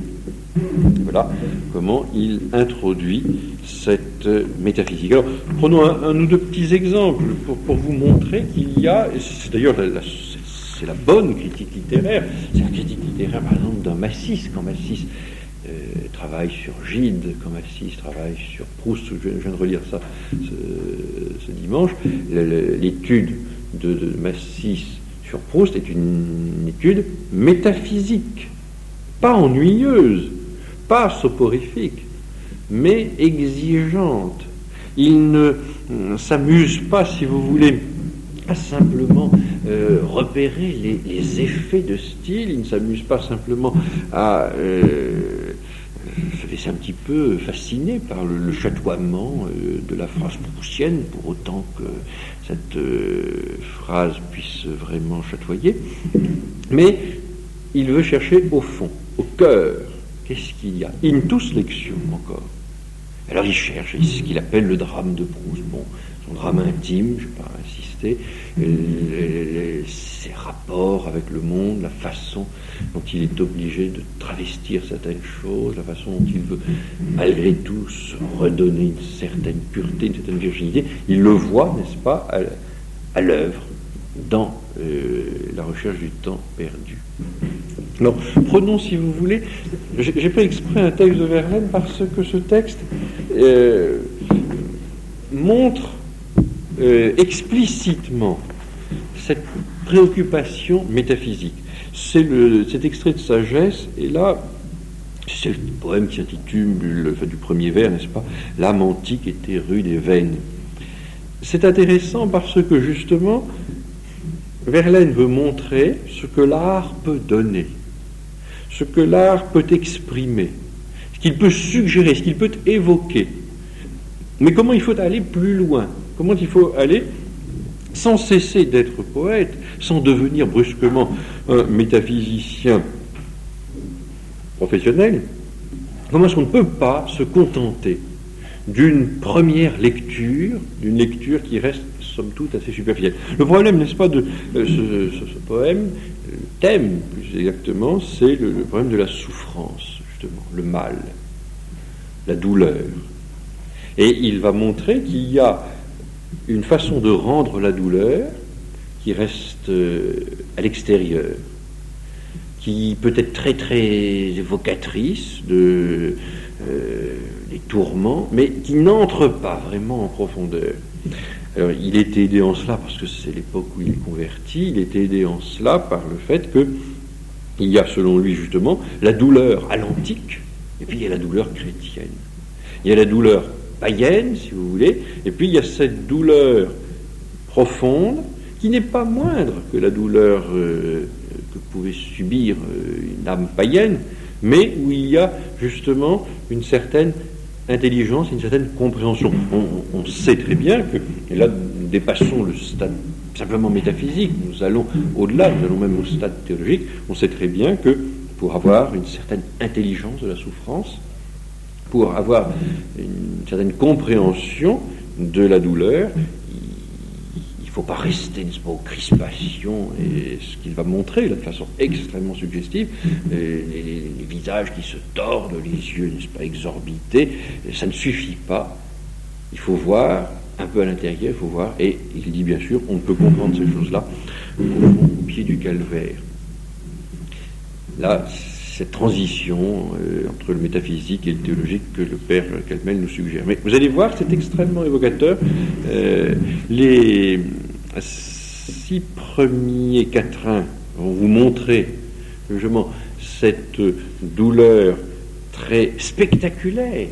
Voilà comment il introduit cette métaphysique. Alors, prenons un ou deux petits exemples pour vous montrer qu'il y a, et c'est d'ailleurs c'est la bonne critique littéraire, c'est la critique littéraire par exemple d'un Massis, quand Massis travaille sur Gide, quand Massis travaille sur Proust, je viens de relire ça ce dimanche, l'étude de Massis sur Proust est une étude métaphysique, pas ennuyeuse, pas soporifique, mais exigeante. Il ne s'amuse pas, si vous voulez, à simplement repérer les effets de style, il ne s'amuse pas simplement à se laisser un petit peu fasciner par le chatoiement de la phrase proustienne, pour autant que cette phrase puisse vraiment chatoyer, mais il veut chercher au fond, au cœur. Qu'est-ce qu'il y a? Intus lectio, encore. Alors il cherche ce qu'il appelle le drame de Proust. Bon, son drame intime, je ne vais pas insister, ses rapports avec le monde, la façon dont il est obligé de travestir certaines choses, la façon dont il veut malgré tout se redonner une certaine pureté, une certaine virginité, il le voit, n'est-ce pas, à l'œuvre, dans la recherche du temps perdu. Alors, prenons, si vous voulez, j'ai pris exprès un texte de Verlaine parce que ce texte montre explicitement cette préoccupation métaphysique. C'est cet extrait de Sagesse, et là, c'est le poème qui s'intitule, du premier vers, n'est-ce pas, « L'âme antique était rude et vaine ». C'est intéressant parce que, justement, Verlaine veut montrer ce que l'art peut donner, ce que l'art peut exprimer, ce qu'il peut suggérer, ce qu'il peut évoquer. Mais comment il faut aller plus loin? Comment il faut aller sans cesser d'être poète, sans devenir brusquement un métaphysicien professionnel? Comment est-ce qu'on ne peut pas se contenter d'une première lecture, d'une lecture qui reste somme toute assez superficielle? Le problème, n'est-ce pas, de ce poème, le thème plus exactement, c'est le problème de la souffrance, justement, le mal, la douleur. Et il va montrer qu'il y a une façon de rendre la douleur qui reste à l'extérieur, qui peut être très très évocatrice des tourments, mais qui n'entre pas vraiment en profondeur. Alors, il est aidé en cela, parce que c'est l'époque où il est converti, il est aidé en cela par le fait qu'il y a, selon lui, justement, la douleur à l'antique, et puis il y a la douleur chrétienne. Il y a la douleur païenne, si vous voulez, et puis il y a cette douleur profonde, qui n'est pas moindre que la douleur que pouvait subir une âme païenne, mais où il y a justement une certaine intelligence, une certaine compréhension. On sait très bien que, et là nous dépassons le stade simplement métaphysique, nous allons au-delà, nous allons même au stade théologique, on sait très bien que pour avoir une certaine intelligence de la souffrance, pour avoir une certaine compréhension de la douleur, il ne faut pas rester, n'est-ce pas, aux crispations, et ce qu'il va montrer là, de façon extrêmement suggestive, les visages qui se tordent, les yeux, n'est-ce pas, exorbités, ça ne suffit pas. Il faut voir un peu à l'intérieur, il faut voir, et il dit bien sûr, on ne peut comprendre ces choses-là au pied du calvaire. Là, cette transition entre le métaphysique et le théologique que le père Calmel nous suggère. Mais vous allez voir, c'est extrêmement évocateur. Les 6 premiers quatrains vont vous montrer justement cette douleur très spectaculaire.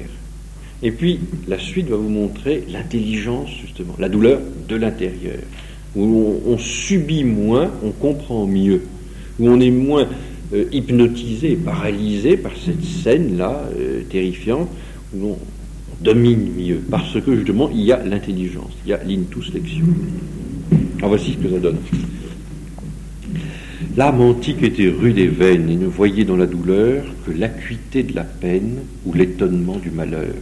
Et puis, la suite va vous montrer l'intelligence, justement, la douleur de l'intérieur, où on subit moins, on comprend mieux, où on est moins hypnotisé, paralysé par cette scène-là, terrifiante, où on domine mieux, parce que, justement, il y a l'intelligence, il y a l'intus lectio. Alors, voici ce que ça donne. L'âme antique était rude et vaine, et ne voyait dans la douleur que l'acuité de la peine ou l'étonnement du malheur.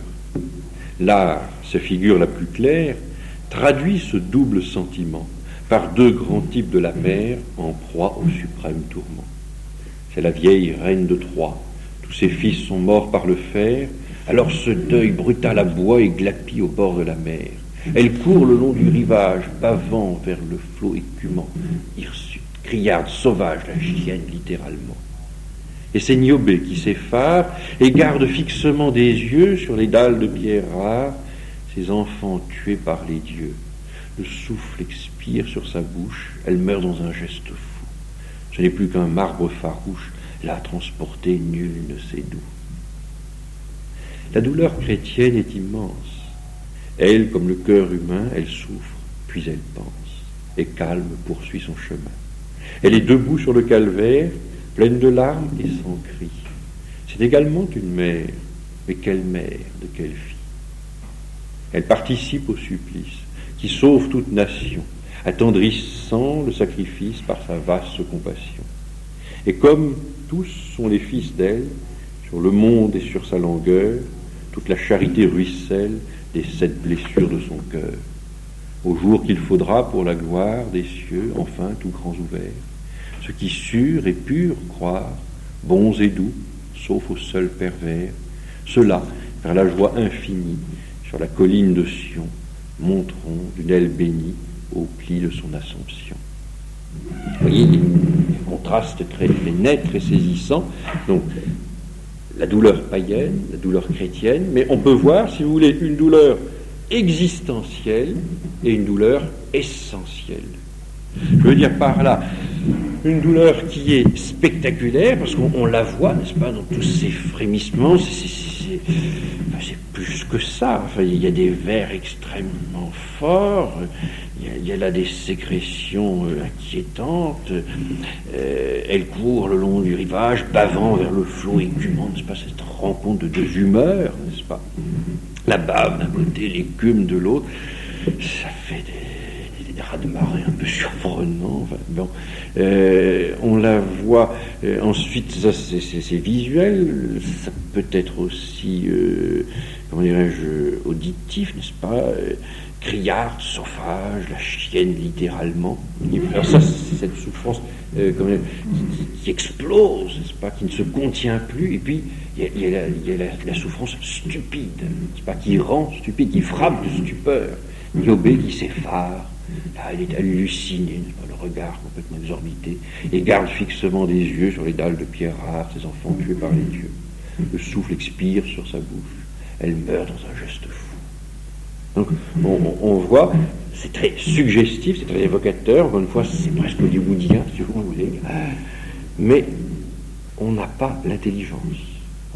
L'art, sa figure la plus claire, traduit ce double sentiment par 2 grands types de la mer en proie au suprême tourment. C'est la vieille reine de Troie. Tous ses fils sont morts par le fer, alors ce deuil brutal aboie et glapit au bord de la mer. Elle court le long du rivage, bavant vers le flot écumant. Hirsute, criarde, sauvage, la chienne littéralement. Et c'est Niobé qui s'effare et garde fixement des yeux sur les dalles de pierre rares, ses enfants tués par les dieux. Le souffle expire sur sa bouche, elle meurt dans un geste fou. Ce n'est plus qu'un marbre farouche, là transporté, nul ne sait d'où. La douleur chrétienne est immense. Elle, comme le cœur humain, elle souffre, puis elle pense, et calme poursuit son chemin. Elle est debout sur le calvaire, pleine de larmes et sans cri. C'est également une mère, mais quelle mère, de quelle fille? Elle participe au supplice, qui sauve toute nation, attendrissant le sacrifice par sa vaste compassion. Et comme tous sont les fils d'elle, sur le monde et sur sa longueur, toute la charité ruisselle des 7 blessures de son cœur. Au jour qu'il faudra pour la gloire des cieux, enfin tout grands ouverts, ceux qui sûrs et purs croire, bons et doux, sauf aux seuls pervers, ceux-là, vers la joie infinie, sur la colline de Sion, monteront d'une aile bénie au pli de son Assomption. Vous voyez, les contrastes très, très nets, très saisissants. Donc, la douleur païenne, la douleur chrétienne, mais on peut voir, si vous voulez, une douleur existentielle et une douleur essentielle. Je veux dire par là, une douleur qui est spectaculaire, parce qu'on la voit, n'est-ce pas, dans tous ces frémissements, c'est plus que ça. Enfin, il y a des vers extrêmement forts, il y a là des sécrétions inquiétantes, elle court le long du rivage, bavant vers le flot écumant, n'est-ce pas, cette rencontre de deux humeurs, n'est-ce pas, la bave d'un côté, l'écume de l'autre, ça fait des raz-de-marée un peu surprenants. Enfin, bon, on la voit ensuite, ça c'est visuel, ça peut être aussi, comment dirais-je, auditif, n'est-ce pas, criarde, sauvage, la chienne littéralement. Alors ça, c'est cette souffrance qui explose, n'est-ce pas, qui ne se contient plus, et puis il y a la souffrance stupide, n'est-ce pas, qui rend stupide, qui frappe de stupeur. Niobé qui s'effare, là elle est hallucinée, n'est-ce pas, le regard complètement exorbité, et garde fixement des yeux sur les dalles de pierre rares, ces enfants tués par les dieux. Le souffle expire sur sa bouche, elle meurt dans un geste fou. Donc on voit, c'est très suggestif, c'est très évocateur, encore une fois c'est presque hollywoodien si vous voulez, mais on n'a pas l'intelligence,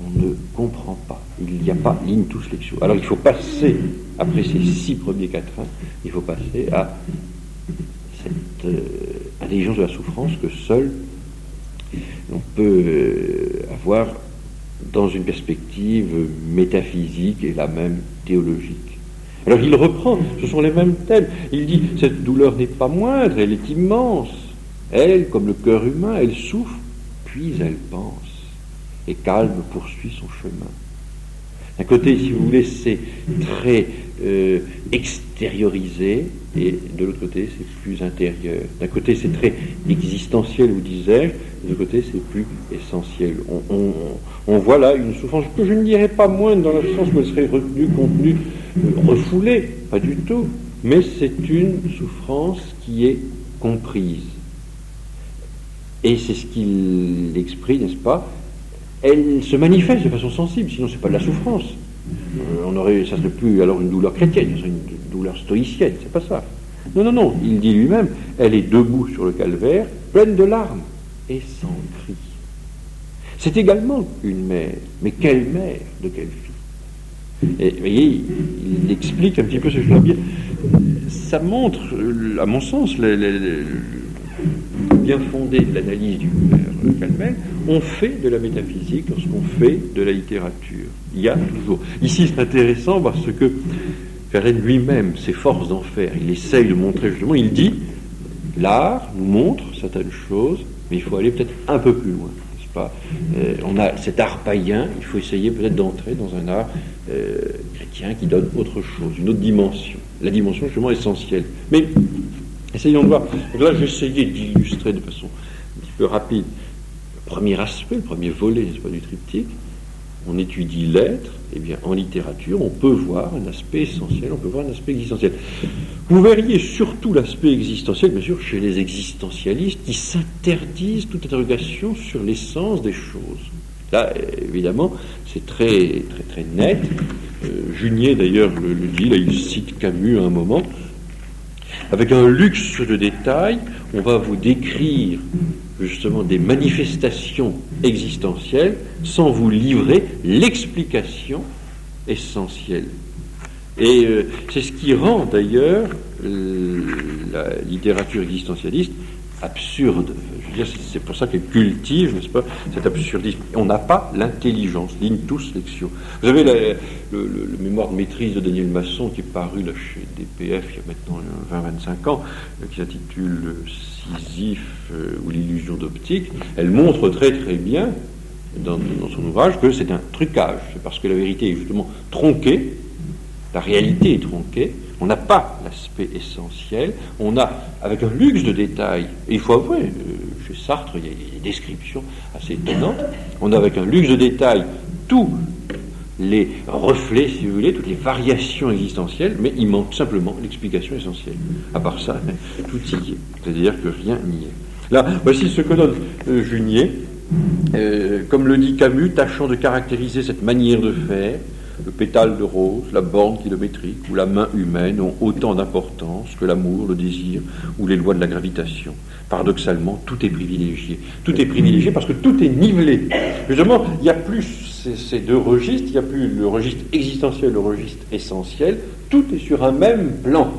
on ne comprend pas, il n'y a pas l'intus lectio. Alors il faut passer, après ces 6 premiers quatrains, il faut passer à cette intelligence de la souffrance que seul on peut avoir dans une perspective métaphysique et la même théologique. Alors il reprend, ce sont les mêmes thèmes. Il dit, cette douleur n'est pas moindre, elle est immense. Elle, comme le cœur humain, elle souffre, puis elle pense, et calme poursuit son chemin. D'un côté, si vous voulez, c'est très extériorisé, et de l'autre côté, c'est plus intérieur. D'un côté, c'est très existentiel, vous disais-je, de l'autre côté, c'est plus essentiel. On voit là une souffrance que je ne dirais pas moindre dans le sens où elle serait retenue, contenue, refoulée, pas du tout, mais c'est une souffrance qui est comprise. Et c'est ce qu'il exprime, n'est-ce pas? Elle se manifeste de façon sensible, sinon c'est pas de la souffrance. Ça serait plus alors une douleur chrétienne, ça serait une douleur stoïcienne, c'est pas ça. Non, il dit lui-même, elle est debout sur le calvaire, pleine de larmes, et sans cri. C'est également une mère, mais quelle mère, de quelle fille? Et vous voyez, il explique un petit peu ce que je veux dire. Ça montre, à mon sens, le bien fondé de l'analyse du père Calmel. On fait de la métaphysique lorsqu'on fait de la littérature. Il y a toujours. Ici, c'est intéressant parce que Verlaine lui-même s'efforce d'en faire. Il essaye de montrer justement, il dit, l'art nous montre certaines choses, mais il faut aller peut-être un peu plus loin. N'est-ce pas? On a cet art païen, il faut essayer peut-être d'entrer dans un art chrétien qui donne autre chose, une autre dimension. La dimension justement essentielle. Mais essayons de voir. Donc là, j'ai essayé d'illustrer de façon un petit peu rapide le premier aspect, le premier volet, n'est-ce pas, du triptyque. On étudie l'être, et bien en littérature, on peut voir un aspect essentiel, on peut voir un aspect existentiel. Vous verriez surtout l'aspect existentiel, bien sûr, chez les existentialistes qui s'interdisent toute interrogation sur l'essence des choses. Là, évidemment, c'est très, très, très net. Junier, d'ailleurs, le dit, là, il cite Camus à un moment. Avec un luxe de détails, on va vous décrire justement des manifestations existentielles sans vous livrer l'explication essentielle. Et c'est ce qui rend d'ailleurs la littérature existentialiste absurde. Je veux dire, c'est pour ça qu'elle cultive, n'est-ce pas, cet absurdisme. On n'a pas l'intelligence, l'intus lectio. Vous avez le mémoire de maîtrise de Daniel Masson qui est paru là chez DPF il y a maintenant 20-25 ans, qui s'intitule Sisyphe ou l'illusion d'optique. Elle montre très très bien dans son ouvrage que c'est un trucage. C'est parce que la vérité est justement tronquée, la réalité est tronquée, on n'a pas l'aspect essentiel, on a, avec un luxe de détails, et il faut avouer, chez Sartre, il y a des descriptions assez étonnantes, on a avec un luxe de détails tous les reflets, si vous voulez, toutes les variations existentielles, mais il manque simplement l'explication essentielle. À part ça, tout y est. C'est-à-dire que rien n'y est. Là, voici ce que donne Junier, comme le dit Camus, tâchant de caractériser cette manière de faire. Le pétale de rose, la borne kilométrique ou la main humaine ont autant d'importance que l'amour, le désir ou les lois de la gravitation. Paradoxalement, tout est privilégié. Tout est privilégié parce que tout est nivelé. Justement, il n'y a plus ces deux registres, il n'y a plus le registre existentiel, le registre essentiel. Tout est sur un même plan.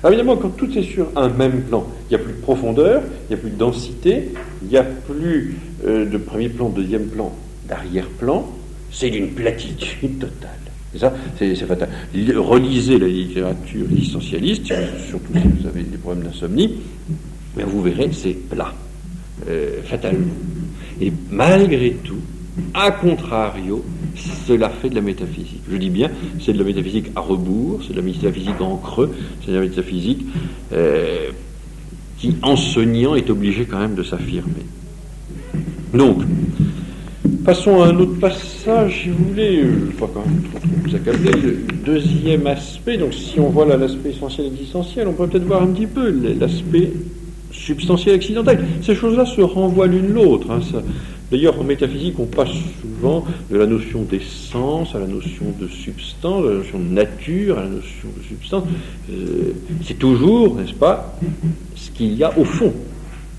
Alors évidemment, quand tout est sur un même plan, il n'y a plus de profondeur, il n'y a plus de densité, il n'y a plus de premier plan, deuxième plan, d'arrière-plan. C'est d'une platitude totale. Et ça, c'est fatal. Relisez la littérature existentialiste, surtout si vous avez des problèmes d'insomnie, ben vous verrez, c'est plat, fatalement. Et malgré tout, a contrario, cela fait de la métaphysique. Je dis bien, c'est de la métaphysique à rebours, c'est de la métaphysique en creux, c'est de la métaphysique qui, enseignant, est obligée quand même de s'affirmer. Donc, passons à un autre passage, si vous voulez, je ne vais pas quand même trop vous accabler, le deuxième aspect. Donc si on voit là l'aspect essentiel existentiel, on peut peut-être voir un petit peu l'aspect substantiel accidentel. Ces choses-là se renvoient l'une l'autre. Hein, d'ailleurs, en métaphysique, on passe souvent de la notion d'essence à la notion de substance, de la notion de nature à la notion de substance. C'est toujours, n'est-ce pas, ce qu'il y a au fond,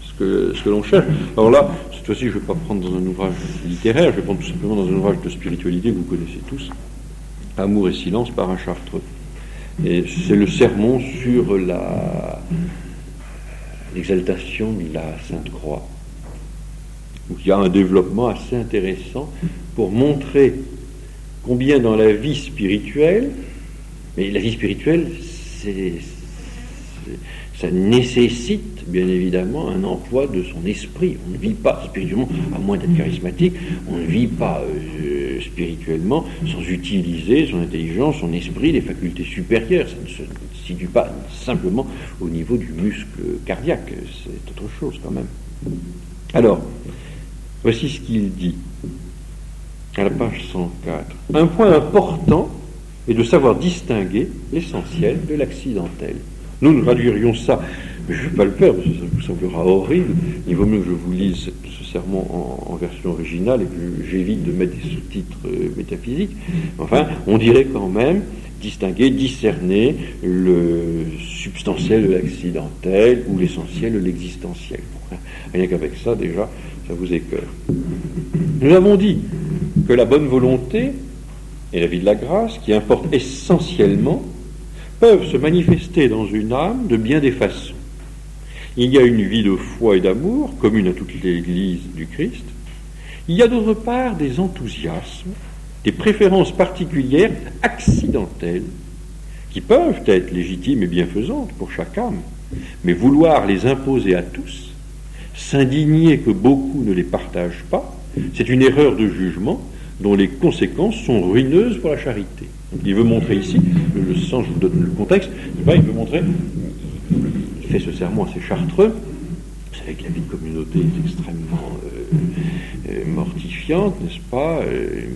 ce que l'on cherche. Alors là, cette fois-ci, je ne vais pas prendre dans un ouvrage littéraire, je vais prendre tout simplement dans un ouvrage de spiritualité que vous connaissez tous, Amour et silence par un Chartreux. Et c'est le sermon sur l'exaltation de la Sainte Croix. Donc il y a un développement assez intéressant pour montrer combien dans la vie spirituelle, mais la vie spirituelle, ça nécessite bien évidemment un emploi de son esprit. On ne vit pas spirituellement, à moins d'être charismatique, on ne vit pas spirituellement sans utiliser son intelligence, son esprit, les facultés supérieures. Ça ne se situe pas simplement au niveau du muscle cardiaque, c'est autre chose quand même. Alors, voici ce qu'il dit à la page 104. Un point important est de savoir distinguer l'essentiel de l'accidentel. Nous traduirions ça, mais je ne vais pas le faire, parce que ça vous semblera horrible. Il vaut mieux que je vous lise ce sermon en version originale et que j'évite de mettre des sous-titres métaphysiques. Enfin, on dirait quand même distinguer, discerner le substantiel de l'accidentel ou l'essentiel de l'existentiel. Rien qu'avec ça, déjà, ça vous écœure. Nous avons dit que la bonne volonté et la vie de la grâce, qui importent essentiellement, peuvent se manifester dans une âme de bien des façons. Il y a une vie de foi et d'amour, commune à toute l'Église du Christ. Il y a d'autre part des enthousiasmes, des préférences particulières, accidentelles, qui peuvent être légitimes et bienfaisantes pour chaque âme, mais vouloir les imposer à tous, s'indigner que beaucoup ne les partagent pas, c'est une erreur de jugement dont les conséquences sont ruineuses pour la charité. Donc, il veut montrer ici, le sens, je vous donne le contexte, il veut montrer, il fait ce sermon assez chartreux, vous savez que la vie de communauté est extrêmement mortifiante, n'est-ce pas,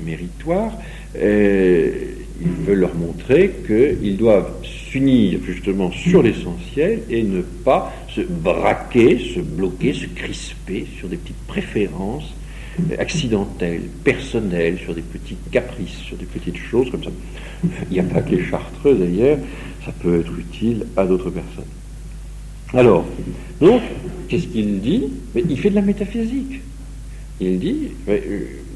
méritoire, il veut leur montrer qu'ils doivent s'unir justement sur l'essentiel et ne pas se braquer, se bloquer, se crisper sur des petites préférences accidentelles, personnelles, sur des petites caprices, sur des petites choses comme ça. Il n'y a pas que les chartreux d'ailleurs, ça peut être utile à d'autres personnes. Alors, donc, qu'est-ce qu'il dit? Mais il fait de la métaphysique. Il dit,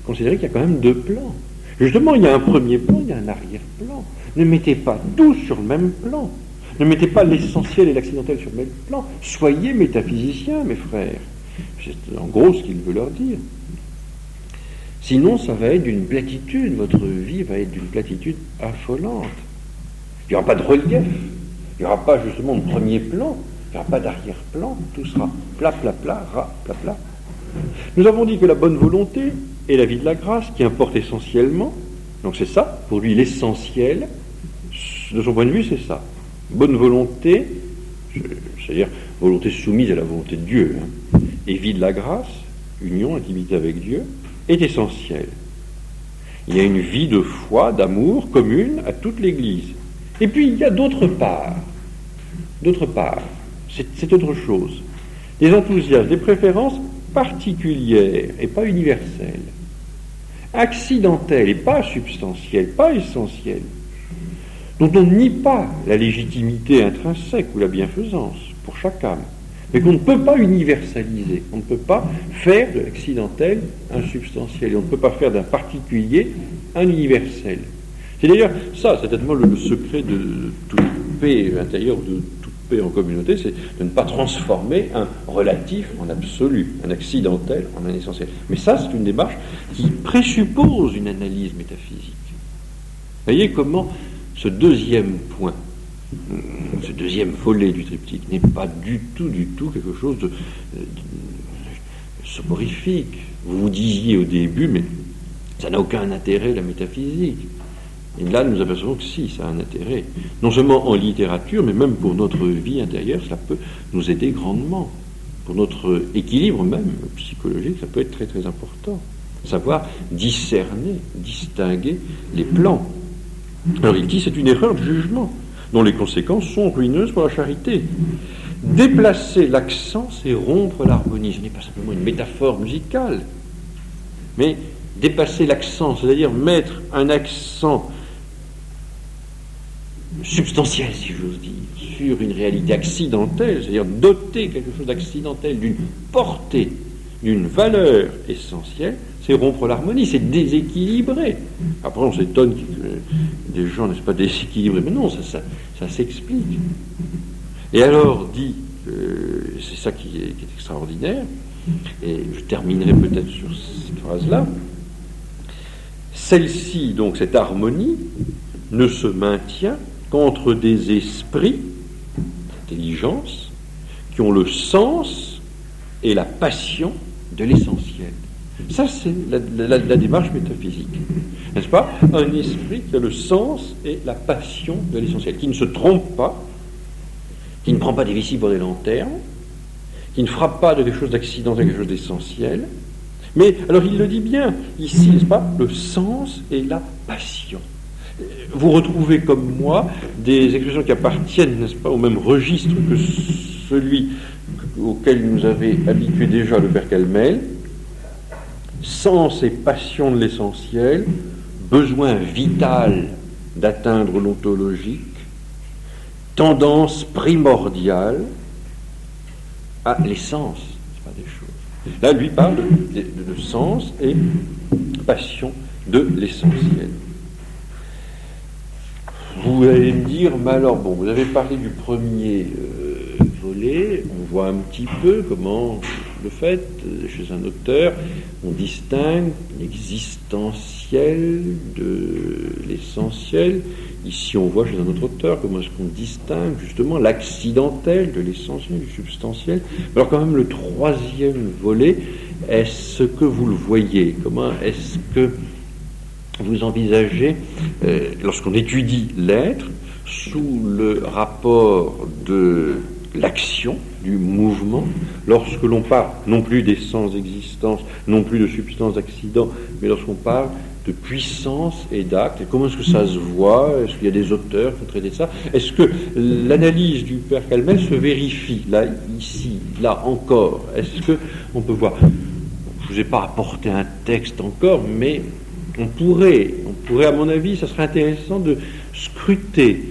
considérez qu'il y a quand même deux plans. Justement, il y a un premier plan, il y a un arrière-plan. Ne mettez pas tout sur le même plan. Ne mettez pas l'essentiel et l'accidentel sur le même plan. Soyez métaphysiciens, mes frères. C'est en gros ce qu'il veut leur dire. Sinon, ça va être d'une platitude. Votre vie va être d'une platitude affolante. Il n'y aura pas de relief. Il n'y aura pas justement de premier plan. Il n'y aura pas d'arrière-plan. Tout sera plat, plat, plat, ras, plat, plat. Nous avons dit que la bonne volonté et la vie de la grâce, qui importe essentiellement. Donc c'est ça, pour lui, l'essentiel, de son point de vue, c'est ça. Bonne volonté, c'est-à-dire volonté soumise à la volonté de Dieu, et vie de la grâce, union, intimité avec Dieu, est essentiel. Il y a une vie de foi, d'amour commune à toute l'Église. Et puis il y a d'autre part, c'est autre chose, des enthousiasmes, des préférences particulières et pas universelles, accidentelles et pas substantielles, pas essentielles, dont on ne nie pas la légitimité intrinsèque ou la bienfaisance pour chaque âme, mais qu'on ne peut pas universaliser, on ne peut pas faire de l'accidentel un substantiel, et on ne peut pas faire d'un particulier un universel. C'est d'ailleurs ça, c'est certainement le secret de toute paix intérieure, de toute paix en communauté, c'est de ne pas transformer un relatif en absolu, un accidentel en un essentiel. Mais ça, c'est une démarche qui présuppose une analyse métaphysique. Voyez comment ce deuxième point, ce deuxième volet du triptyque n'est pas du tout quelque chose de soporifique. Vous vous disiez au début, mais ça n'a aucun intérêt, la métaphysique. Et là, nous apercevons que si, ça a un intérêt. Non seulement en littérature, mais même pour notre vie intérieure, cela peut nous aider grandement. Pour notre équilibre même psychologique, ça peut être très très important. Savoir discerner, distinguer les plans. Alors il dit, c'est une erreur de jugement, dont les conséquences sont ruineuses pour la charité. Déplacer l'accent, c'est rompre l'harmonie. Ce n'est pas simplement une métaphore musicale, mais dépasser l'accent, c'est-à-dire mettre un accent substantiel, si j'ose dire, sur une réalité accidentelle, c'est-à-dire doter quelque chose d'accidentel d'une portée, d'une valeur essentielle, c'est rompre l'harmonie, c'est déséquilibrer. Après, on s'étonne que des gens, n'est-ce pas, déséquilibrés, mais non, ça s'explique. Et alors, dit, c'est ça qui est extraordinaire, et je terminerai peut-être sur cette phrase-là, celle-ci, donc cette harmonie, ne se maintient qu'entre des esprits, d'intelligence, qui ont le sens et la passion de l'essentiel. Ça, c'est la démarche métaphysique. N'est-ce pas? Un esprit qui a le sens et la passion de l'essentiel, qui ne se trompe pas, qui ne prend pas des vessies pour des lanternes, qui ne frappe pas de quelque chose d'accidentel, quelque chose d'essentiel. Mais, alors il le dit bien, ici, n'est-ce pas? Le sens et la passion. Vous retrouvez, comme moi, des expressions qui appartiennent, n'est-ce pas, au même registre que celui auquel nous avait habitué déjà le Père Calmel. Sens et passion de l'essentiel, besoin vital d'atteindre l'ontologique, tendance primordiale à l'essence, c'est pas des choses. Là, lui parle de sens et passion de l'essentiel. Vous allez me dire, mais alors, bon, vous avez parlé du premier volet, on voit un petit peu comment le fait, chez un auteur, on distingue l'existentiel de l'essentiel. Ici, on voit chez un autre auteur comment est-ce qu'on distingue justement l'accidentel de l'essentiel, du substantiel. Alors quand même, le troisième volet, est-ce que vous le voyez? Comment est-ce que vous envisagez, lorsqu'on étudie l'être, sous le rapport de l'action, du mouvement, lorsque l'on parle non plus d'essence d'existence, non plus de substance d'accident, mais lorsqu'on parle de puissance et d'acte, et comment est-ce que ça se voit? Est-ce qu'il y a des auteurs qui ont traité de ça? Est-ce que l'analyse du Père Calmel se vérifie, là, ici, là encore? Est-ce qu'on peut voir? Je ne vous ai pas apporté un texte encore, mais on pourrait, à mon avis, ça serait intéressant de scruter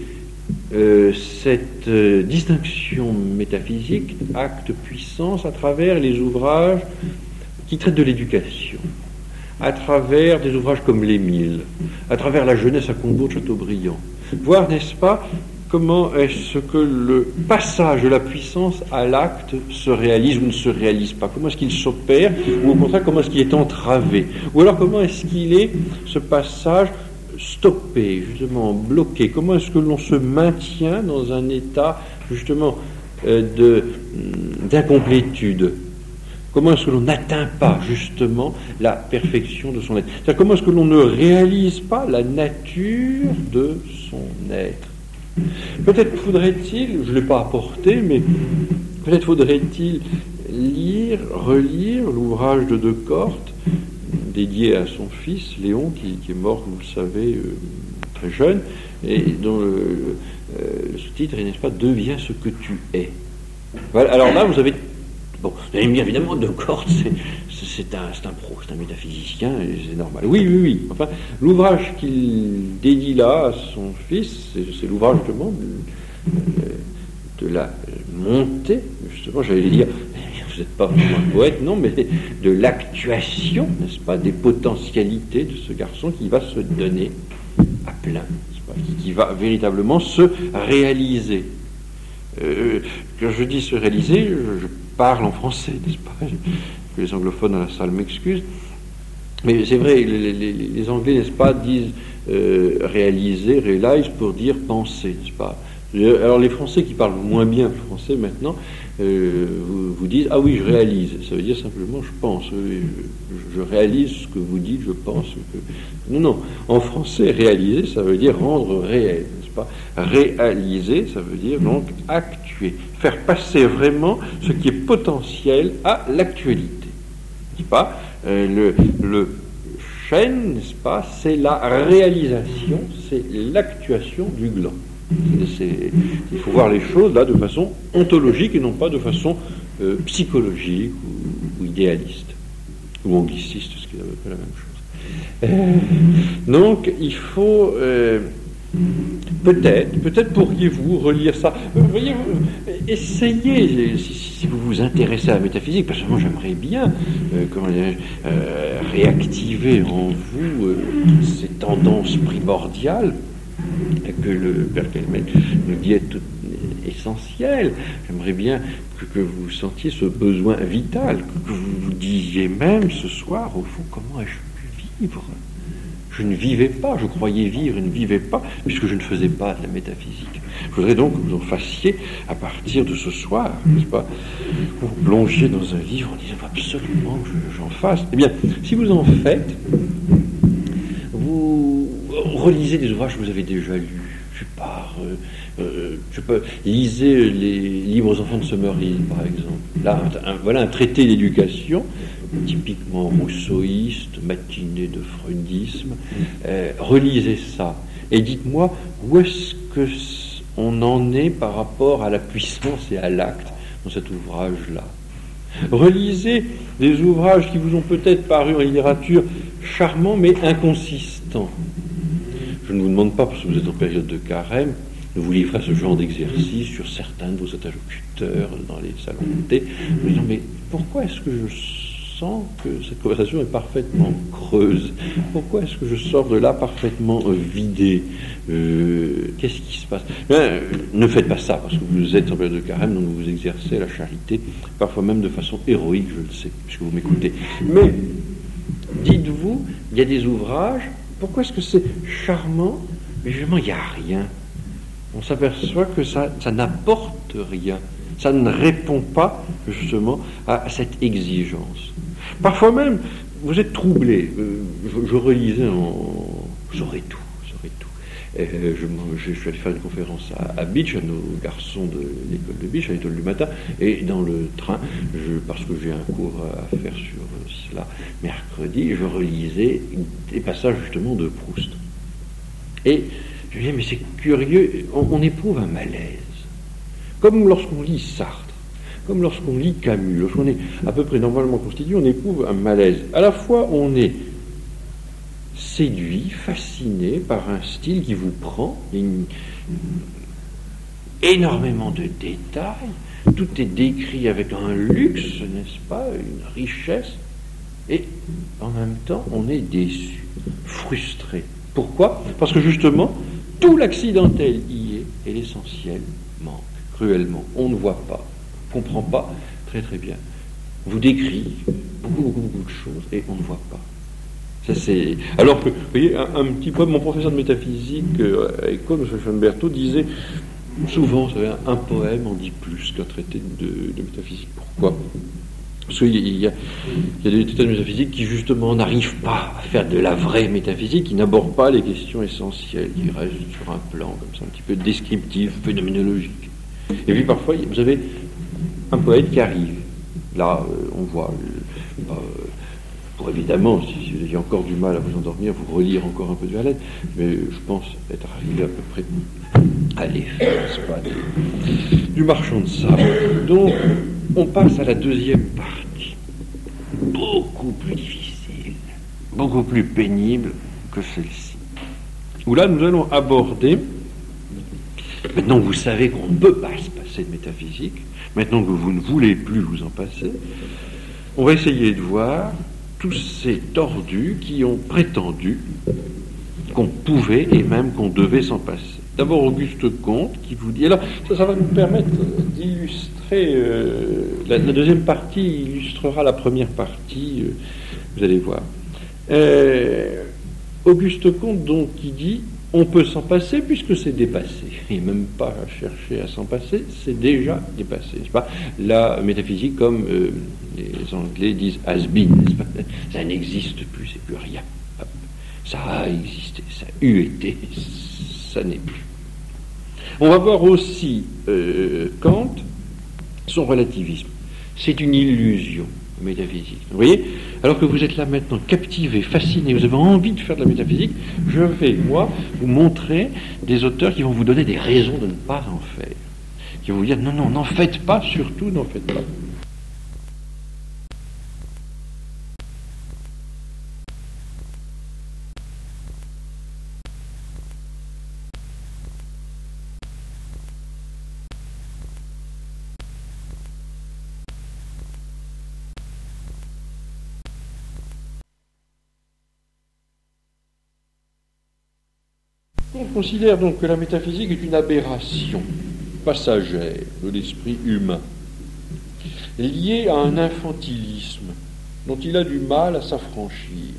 cette distinction métaphysique, acte-puissance, à travers les ouvrages qui traitent de l'éducation, à travers des ouvrages comme l'Émile, à travers la jeunesse à Combaud de Chateaubriand. Voir, n'est-ce pas, comment est-ce que le passage de la puissance à l'acte se réalise ou ne se réalise pas? Comment est-ce qu'il s'opère? Ou au contraire, comment est-ce qu'il est entravé? Ou alors, comment est-ce qu'il est, ce passage, stoppé, justement, bloqué? Comment est-ce que l'on se maintient dans un état, justement, d'incomplétude? Comment est-ce que l'on n'atteint pas justement la perfection de son être? C'est-à-dire comment est-ce que l'on ne réalise pas la nature de son être? Peut-être faudrait-il, je ne l'ai pas apporté, mais peut-être faudrait-il relire l'ouvrage de Descortes, dédié à son fils, Léon, qui est mort, vous le savez, très jeune, et dont le sous-titre est, n'est-ce pas, « Deviens ce que tu es ». Voilà, alors là, vous avez bien évidemment, Descartes, c'est un métaphysicien, et c'est normal. Oui. Enfin, l'ouvrage qu'il dédie là à son fils, c'est l'ouvrage justement de la montée, justement, j'allais dire, vous n'êtes pas vraiment un poète, non, mais de l'actuation, n'est-ce pas, des potentialités de ce garçon qui va se donner à plein, n'est-ce pas, qui va véritablement se réaliser. Quand je dis se réaliser, je parle en français, n'est-ce pas? Que les anglophones dans la salle m'excusent. Mais c'est vrai, les Anglais, n'est-ce pas, disent réaliser, realize, pour dire penser, n'est-ce pas? Alors les Français qui parlent moins bien le français maintenant, vous disent, ah oui, je réalise. Ça veut dire simplement, je pense. Je réalise ce que vous dites, je pense. Non. En français, réaliser, ça veut dire rendre réel. Réaliser, ça veut dire donc actuer, faire passer vraiment ce qui est potentiel à l'actualité. N'est-ce pas? Le chêne, n'est-ce pas, c'est la réalisation, c'est l'actuation du gland. Il faut voir les choses là de façon ontologique et non pas de façon psychologique ou idéaliste ou angliciste, ce qui est à peu près la même chose. Donc il faut peut-être pourriez-vous relire ça. Voyez, essayez, si vous vous intéressez à la métaphysique, parce que moi j'aimerais bien réactiver en vous ces tendances primordiales que le Père Kelmel nous dit être essentiel. J'aimerais bien que vous sentiez ce besoin vital, que vous vous disiez même ce soir, au fond, comment ai-je pu vivre? Je ne vivais pas, je croyais vivre et ne vivais pas, puisque je ne faisais pas de la métaphysique. Je voudrais donc que vous en fassiez, à partir de ce soir, n'est-ce pas, vous plongiez dans un livre en disant absolument que j'en fasse. Eh bien, si vous en faites, vous relisez des ouvrages que vous avez déjà lus. Lisez les livres aux enfants de Summerhill, par exemple. Là, voilà un traité d'éducation, typiquement rousseauiste, matiné de freudisme. Relisez ça et dites-moi où est-ce que on en est par rapport à la puissance et à l'acte dans cet ouvrage-là. Relisez des ouvrages qui vous ont peut-être paru en littérature charmants mais inconsistants. Je ne vous demande pas, parce que vous êtes en période de carême, de vous livrer à ce genre d'exercice sur certains de vos interlocuteurs dans les salons de thé. Je me dis, mais pourquoi est-ce que je sens que cette conversation est parfaitement creuse? Pourquoi est-ce que je sors de là parfaitement vidé? Qu'est-ce qui se passe? Ne faites pas ça, parce que vous êtes en période de carême, donc vous vous exercez à la charité, parfois même de façon héroïque, je le sais, puisque vous m'écoutez. Mais, dites-vous, il y a des ouvrages. Pourquoi est-ce que c'est charmant? Mais justement, il n'y a rien. On s'aperçoit que ça n'apporte rien. Ça ne répond pas, justement, à cette exigence. Parfois même, vous êtes troublé. Je relisais j'aurais tout. Je suis allé faire une conférence à Beach, à nos garçons de l'école de Beach, à l'école du matin, et dans le train, parce que j'ai un cours à faire sur cela mercredi, je relisais des passages justement de Proust. Et je me disais, mais c'est curieux, on éprouve un malaise. Comme lorsqu'on lit Sartre, comme lorsqu'on lit Camus, lorsqu'on est à peu près normalement constitué, on éprouve un malaise. À la fois, on est séduit, fasciné par un style qui vous prend, énormément de détails, tout est décrit avec un luxe, n'est-ce pas, une richesse, et en même temps on est déçu, frustré. Pourquoi? Parce que justement, tout l'accidentel y est, et l'essentiel manque cruellement. On ne voit pas, on ne comprend pas très très bien. On vous décrit beaucoup de choses, et on ne voit pas. Ça, alors que, vous voyez, un petit poème, mon professeur de métaphysique à l'école, M. Schoenberto, disait souvent, vous savez, un poème en dit plus qu'un traité de métaphysique. Pourquoi? Parce qu'il y a des tas de métaphysiques qui justement n'arrivent pas à faire de la vraie métaphysique, qui n'abordent pas les questions essentielles, qui restent sur un plan comme ça, un petit peu descriptif, phénoménologique. Et puis parfois, vous avez un poète qui arrive. Là, on voit, pour évidemment, si vous avez encore du mal à vous endormir, vous relire encore un peu de Verlaine, mais je pense être arrivé à peu près à l'effet, n'est-ce pas, du marchand de sable. Donc, on passe à la deuxième partie, beaucoup plus difficile, beaucoup plus pénible que celle-ci, où là, nous allons aborder, maintenant vous savez qu'on ne peut pas se passer de métaphysique, maintenant que vous ne voulez plus vous en passer, on va essayer de voir tous ces tordus qui ont prétendu qu'on pouvait et même qu'on devait s'en passer. D'abord Auguste Comte qui vous dit, alors ça va nous permettre d'illustrer, la deuxième partie illustrera la première partie, vous allez voir. Auguste Comte donc qui dit, on peut s'en passer puisque c'est dépassé, et même pas à chercher à s'en passer, c'est déjà dépassé, n'est-ce pas? La métaphysique, comme les Anglais disent has been, n'est-ce pas? Ça n'existe plus, c'est plus rien. Hop. Ça a existé, ça a eu été, ça n'est plus. On va voir aussi Kant, son relativisme. C'est une illusion métaphysique. Vous voyez? Alors que vous êtes là maintenant, captivé, fasciné, vous avez envie de faire de la métaphysique, je vais, moi, vous montrer des auteurs qui vont vous donner des raisons de ne pas en faire. Qui vont vous dire, non, non, n'en faites pas, surtout n'en faites pas. On considère donc que la métaphysique est une aberration passagère de l'esprit humain, liée à un infantilisme dont il a du mal à s'affranchir.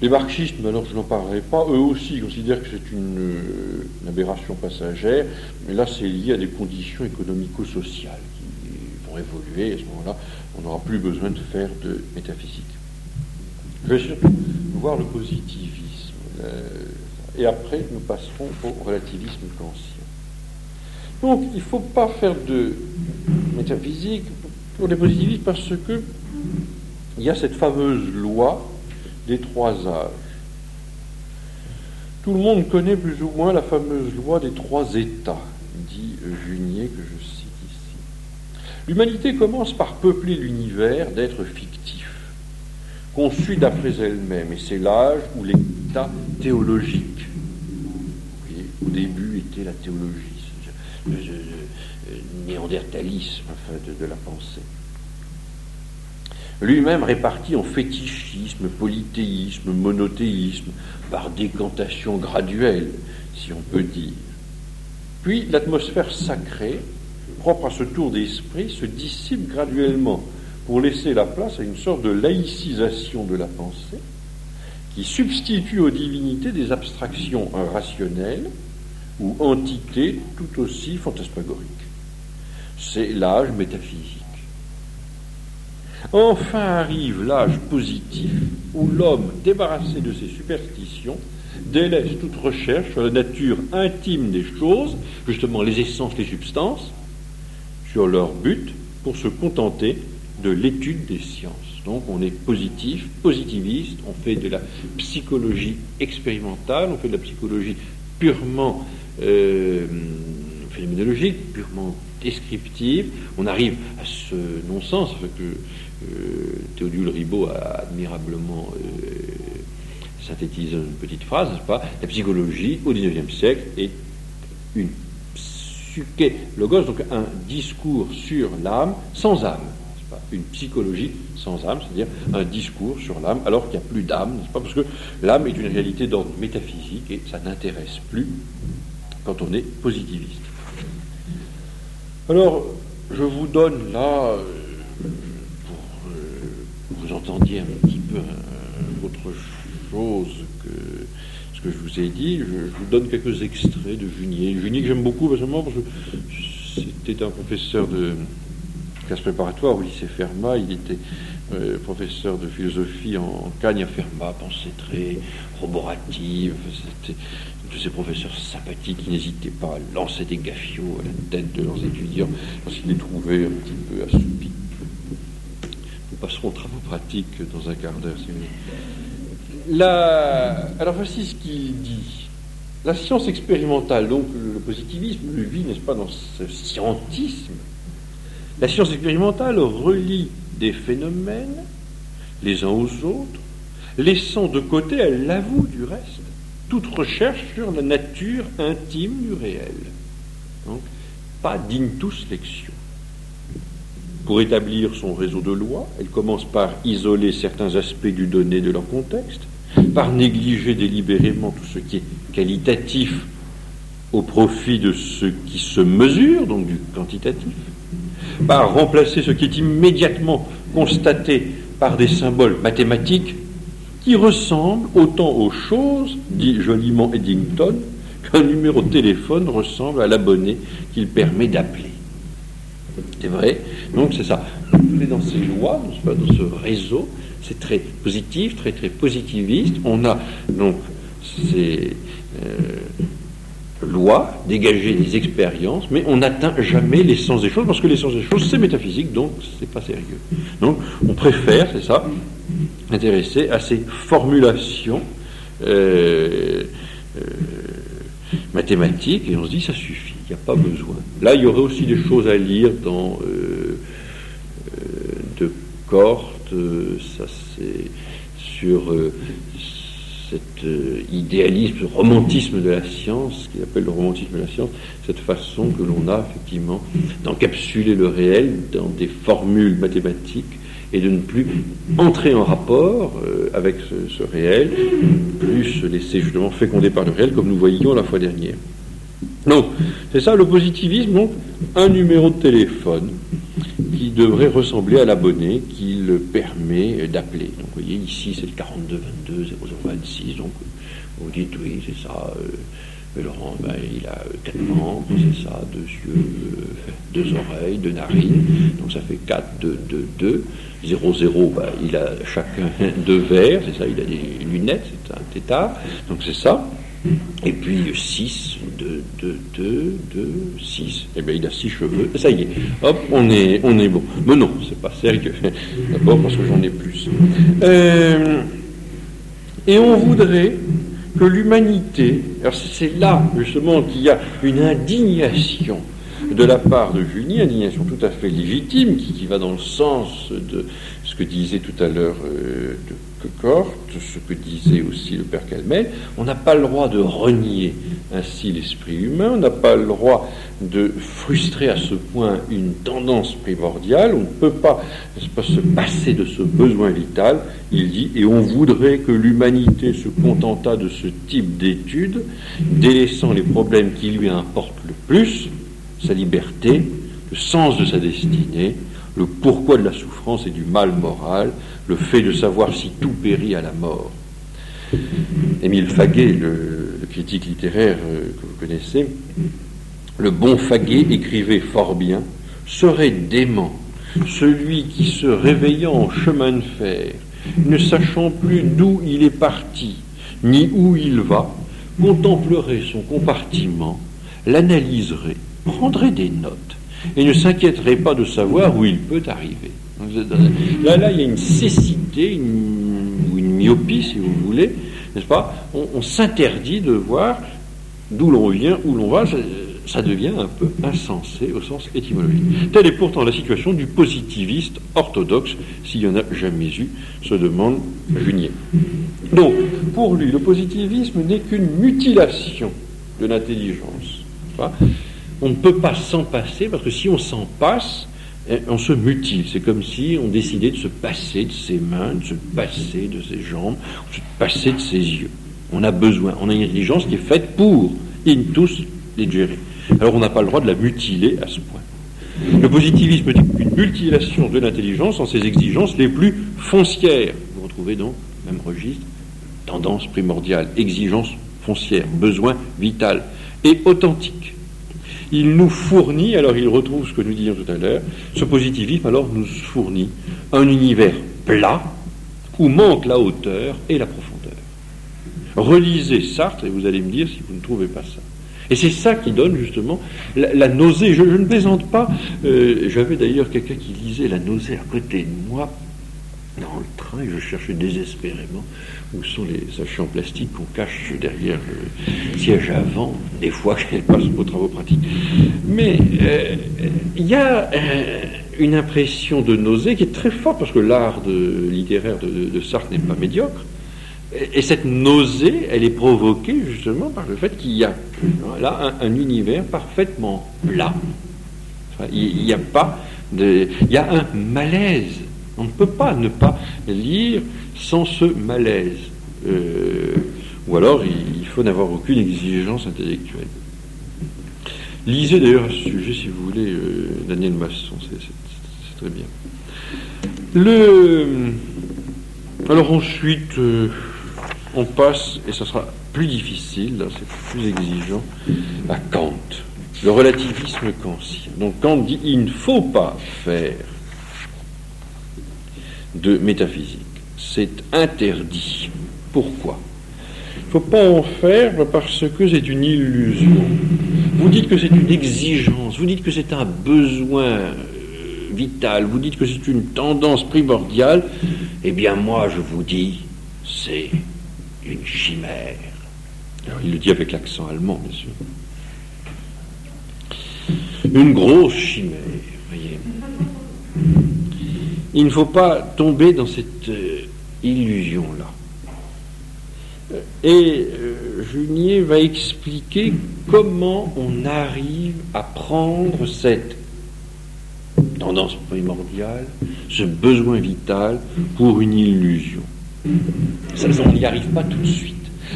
Les marxistes, mais alors je n'en parlerai pas, eux aussi considèrent que c'est une aberration passagère, mais là c'est lié à des conditions économico-sociales qui vont évoluer, et à ce moment-là, on n'aura plus besoin de faire de métaphysique. Je vais surtout voir le positivisme, et après nous passerons au relativisme kantien. Donc il ne faut pas faire de métaphysique pour les positivistes parce que il y a cette fameuse loi des trois âges. Tout le monde connaît plus ou moins la fameuse loi des trois états, dit Junier, que je cite ici. L'humanité commence par peupler l'univers d'êtres fictifs, conçus d'après elle-même, et c'est l'âge où l'état théologique, et au début était la théologie, le néandertalisme de la pensée. Lui-même réparti en fétichisme, polythéisme, monothéisme, par décantation graduelle, si on peut dire. Puis l'atmosphère sacrée, propre à ce tour d'esprit, se dissipe graduellement pour laisser la place à une sorte de laïcisation de la pensée qui substitue aux divinités des abstractions rationnelles ou entités tout aussi fantasmagoriques. C'est l'âge métaphysique. Enfin arrive l'âge positif où l'homme, débarrassé de ses superstitions, délaisse toute recherche sur la nature intime des choses, justement les essences, les substances, sur leur but, pour se contenter de l'étude des sciences. Donc on est positif, positiviste, on fait de la psychologie expérimentale, on fait de la psychologie purement phénoménologique, purement descriptive, on arrive à ce non-sens que Théodule Ribot a admirablement synthétisé une petite phrase, n'est-ce pas? La psychologie au XIXe siècle est une psyché logos, donc un discours sur l'âme sans âme, n'est-ce pas? Une psychologie sans âme, c'est-à-dire un discours sur l'âme alors qu'il n'y a plus d'âme, n'est-ce pas? Parce que l'âme est une réalité d'ordre métaphysique et ça n'intéresse plus quand on est positiviste. Alors, je vous donne là, pour que vous entendiez un petit peu autre chose que ce que je vous ai dit, je vous donne quelques extraits de Junier. Junier que j'aime beaucoup, parce que c'était un professeur classe préparatoire au lycée Fermat. Il était professeur de philosophie en Cagne à Fermat, pensée très roborative. C'était de ces professeurs sympathiques qui n'hésitaient pas à lancer des gafiots à la tête de leurs étudiants lorsqu'ils les trouvaient un petit peu assoupis. Nous passerons aux travaux pratiques dans un quart d'heure, si vous voulez. Alors voici ce qu'il dit. La science expérimentale, donc le positivisme, le vit, n'est-ce pas, dans ce scientisme. La science expérimentale relie des phénomènes les uns aux autres, laissant de côté, elle l'avoue du reste, toute recherche sur la nature intime du réel. Donc, pas d'intus lectio. Pour établir son réseau de lois, elle commence par isoler certains aspects du donné de leur contexte, par négliger délibérément tout ce qui est qualitatif au profit de ce qui se mesure, donc du quantitatif, par remplacer ce qui est immédiatement constaté par des symboles mathématiques qui ressemblent autant aux choses, dit joliment Eddington, qu'un numéro de téléphone ressemble à l'abonné qu'il permet d'appeler. C'est vrai, donc c'est ça. On est dans ces lois, dans ce réseau, c'est très positif, très très positiviste. On a donc ces lois, dégager des expériences, mais on n'atteint jamais l'essence des choses, parce que l'essence des choses, c'est métaphysique, donc c'est pas sérieux. Donc on préfère, c'est ça, intéresser à ces formulations mathématiques, et on se dit ça suffit, il n'y a pas besoin. Là, il y aurait aussi des choses à lire dans Descartes, ça c'est sur cet idéalisme, ce romantisme de la science, ce qu'il appelle le romantisme de la science, cette façon que l'on a effectivement d'encapsuler le réel dans des formules mathématiques et de ne plus entrer en rapport avec ce réel, plus se laisser justement féconder par le réel, comme nous voyions la fois dernière. Donc, c'est ça le positivisme, donc un numéro de téléphone qui devrait ressembler à l'abonné qu'il permet d'appeler. Donc vous voyez, ici c'est le 42 22 0026, donc vous dites oui, c'est ça, Laurent, il a 4 membres, c'est ça, 2 yeux, 2 oreilles, 2 narines, donc ça fait 4, 2, 2, 2, 0, 0, il a chacun 2 verres, c'est ça, il a des lunettes, c'est un tétard, donc c'est ça. Et puis 6, 2, 2, 2, 2, 6. Eh bien, il a 6 cheveux. Ça y est. Hop, on est bon. Mais non, c'est pas sérieux. D'abord parce que j'en ai plus. Et on voudrait que l'humanité... Alors c'est là, justement, qu'il y a une indignation de la part de Junier, indignation tout à fait légitime, qui va dans le sens de ce que disait tout à l'heure de Descartes, ce que disait aussi le père Calmet. On n'a pas le droit de renier ainsi l'esprit humain, on n'a pas le droit de frustrer à ce point une tendance primordiale, on ne peut pas, n'est-ce pas, se passer de ce besoin vital, il dit, et on voudrait que l'humanité se contentât de ce type d'études, délaissant les problèmes qui lui importent le plus, sa liberté, le sens de sa destinée, le pourquoi de la souffrance et du mal moral, le fait de savoir si tout périt à la mort. Émile Faguet, le critique littéraire que vous connaissez, le bon Faguet écrivait fort bien, serait dément celui qui, se réveillant en chemin de fer, ne sachant plus d'où il est parti, ni où il va, contemplerait son compartiment, l'analyserait, prendrait des notes, et ne s'inquiéterait pas de savoir où il peut arriver. Là, il y a une cécité, ou une myopie, si vous voulez, n'est-ce pas? On s'interdit de voir d'où l'on vient, où l'on va, ça devient un peu insensé au sens étymologique. Telle est pourtant la situation du positiviste orthodoxe, s'il y en a jamais eu, se demande Junier. Donc, pour lui, le positivisme n'est qu'une mutilation de l'intelligence. On ne peut pas s'en passer, parce que si on s'en passe, on se mutile. C'est comme si on décidait de se passer de ses mains, de se passer de ses jambes, de se passer de ses yeux. On a besoin, on a une intelligence qui est faite pour intus legere. Alors on n'a pas le droit de la mutiler à ce point. Le positivisme est une mutilation de l'intelligence en ses exigences les plus foncières. Vous retrouvez donc le même registre, tendance primordiale, exigence foncière, besoin vital et authentique. Il nous fournit, alors il retrouve ce que nous disions tout à l'heure, ce positivisme alors nous fournit un univers plat où manque la hauteur et la profondeur. Relisez Sartre et vous allez me dire si vous ne trouvez pas ça. Et c'est ça qui donne justement la nausée. Je ne plaisante pas. J'avais d'ailleurs quelqu'un qui lisait La nausée à côté de moi dans le train et je cherchais désespérément où sont les sachets en plastique qu'on cache derrière le siège avant, des fois qu'elle passe aux travaux pratiques. Mais il y a une impression de nausée qui est très forte parce que l'art littéraire de Sartre n'est pas médiocre. Et cette nausée, elle est provoquée justement par le fait qu'il y a là un univers parfaitement plat. Enfin, il y a un malaise. On ne peut pas ne pas lire sans ce malaise. Ou alors, il faut n'avoir aucune exigence intellectuelle. Lisez d'ailleurs à ce sujet, si vous voulez, Daniel Masson, c'est très bien. Alors ensuite, on passe, et ça sera plus difficile, là c'est plus exigeant, à Kant, le relativisme kantien. Donc Kant dit il ne faut pas faire de métaphysique, c'est interdit. Pourquoi? Il ne faut pas en faire parce que c'est une illusion. Vous dites que c'est une exigence, vous dites que c'est un besoin vital, vous dites que c'est une tendance primordiale, eh bien moi je vous dis, c'est une chimère. Alors il le dit avec l'accent allemand, bien sûr. Une grosse chimère, voyez. Il ne faut pas tomber dans cette illusion-là. Et Junier va expliquer comment on arrive à prendre cette tendance primordiale, ce besoin vital pour une illusion. Ça, on n'y arrive pas tout de suite.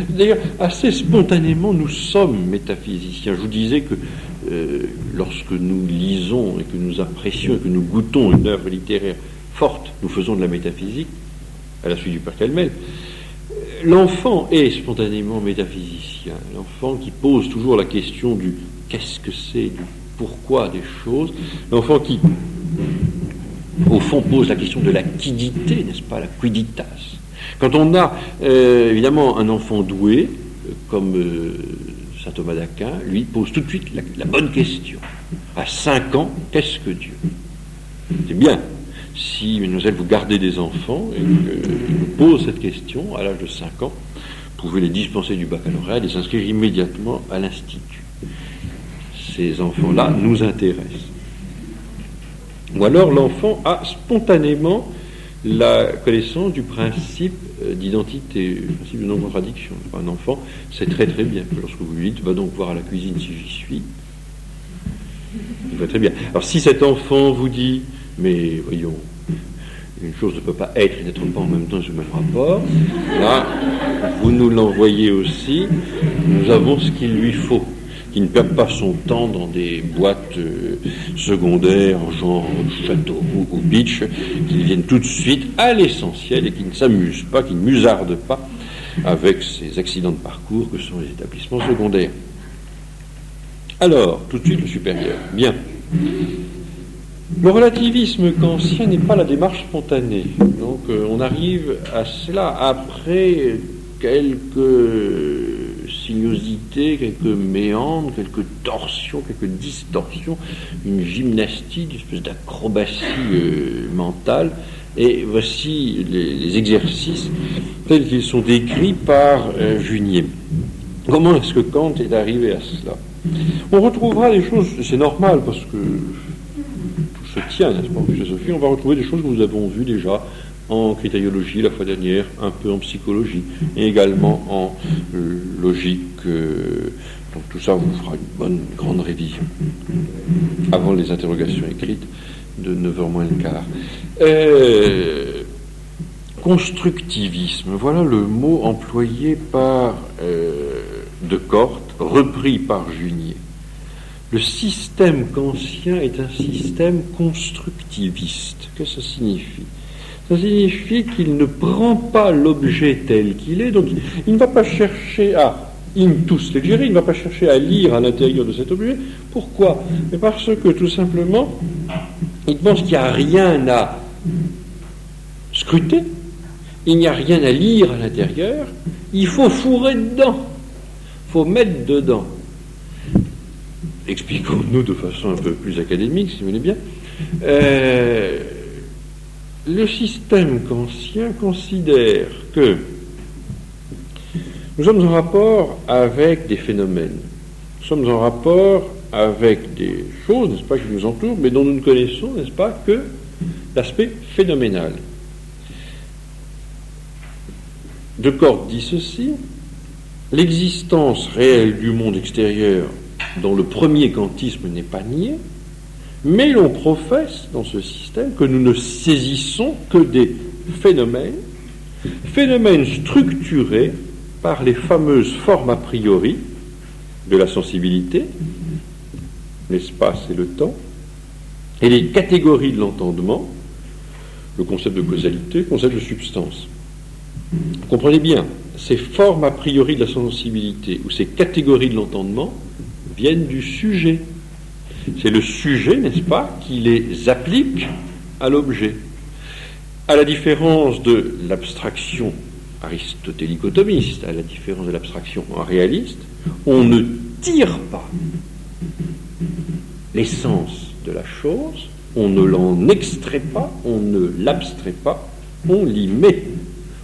D'ailleurs, assez spontanément, nous sommes métaphysiciens. Je vous disais que lorsque nous lisons et que nous apprécions et que nous goûtons une œuvre littéraire forte, nous faisons de la métaphysique, à la suite du père Calmel. L'enfant est spontanément métaphysicien. L'enfant qui pose toujours la question du qu'est-ce que c'est, du pourquoi des choses. L'enfant qui, au fond, pose la question de la quiddité, n'est-ce pas, la quiditas. Quand on a, évidemment, un enfant doué, comme saint Thomas d'Aquin, lui pose tout de suite la bonne question. À 5 ans, qu'est-ce que Dieu? C'est bien. Si, mesdemoiselles, vous gardez des enfants et qu'ils vous posent cette question à l'âge de 5 ans, vous pouvez les dispenser du baccalauréat et les inscrire immédiatement à l'Institut. Ces enfants-là nous intéressent. Ou alors l'enfant a spontanément la connaissance du principe d'identité, du principe de non-contradiction. Un enfant sait très très bien que lorsque vous lui dites « va donc voir à la cuisine si j'y suis », il va très bien. Alors si cet enfant vous dit « mais voyons, une chose ne peut pas être et n'être pas en même temps sous le même rapport », là, vous nous l'envoyez aussi, nous avons ce qu'il lui faut. Qui ne perd pas son temps dans des boîtes secondaires, genre château ou beach, qui viennent tout de suite à l'essentiel et qui ne s'amusent pas, qui ne musardent pas avec ces accidents de parcours que sont les établissements secondaires. Alors, tout de suite le supérieur. Bien. Le relativisme kantien n'est pas la démarche spontanée. Donc, on arrive à cela après quelques sinuosité, quelques méandres, quelques torsions, quelques distorsions, une gymnastique, une espèce d'acrobatie mentale. Et voici les exercices tels qu'ils sont décrits par Junier. Comment est-ce que Kant est arrivé à cela? On retrouvera des choses, c'est normal parce que tout se tient, n'est-ce pas, en philosophie, on va retrouver des choses que nous avons vues déjà en critériologie la fois dernière, un peu en psychologie, et également en logique. Donc tout ça vous fera une bonne grande révision avant les interrogations écrites de 9h moins le quart. Constructivisme, voilà le mot employé par Descartes, repris par Junier. Le système kantien est un système constructiviste. Qu'est-ce que ça signifie? Ça signifie qu'il ne prend pas l'objet tel qu'il est, donc il ne va pas chercher à intus legere, il ne va pas chercher à lire à l'intérieur de cet objet. Pourquoi? Mais parce que tout simplement, il pense qu'il n'y a rien à scruter, il n'y a rien à lire à l'intérieur, il faut fourrer dedans, il faut mettre dedans. Expliquons-nous de façon un peu plus académique, si vous voulez bien. Le système kantien considère que nous sommes en rapport avec des phénomènes, nous sommes en rapport avec des choses, n'est-ce pas, qui nous entourent, mais dont nous ne connaissons, n'est-ce pas, que l'aspect phénoménal. Descartes dit ceci: l'existence réelle du monde extérieur, dont le premier kantisme n'est pas nié, mais l'on professe dans ce système que nous ne saisissons que des phénomènes structurés par les fameuses formes a priori de la sensibilité, l'espace et le temps, et les catégories de l'entendement, le concept de causalité, le concept de substance. Vous comprenez bien, ces formes a priori de la sensibilité ou ces catégories de l'entendement viennent du sujet. C'est le sujet, n'est-ce pas, qui les applique à l'objet. À la différence de l'abstraction aristotélico-thomiste, à la différence de l'abstraction réaliste, on ne tire pas l'essence de la chose, on ne l'en extrait pas, on ne l'abstrait pas, on l'y met.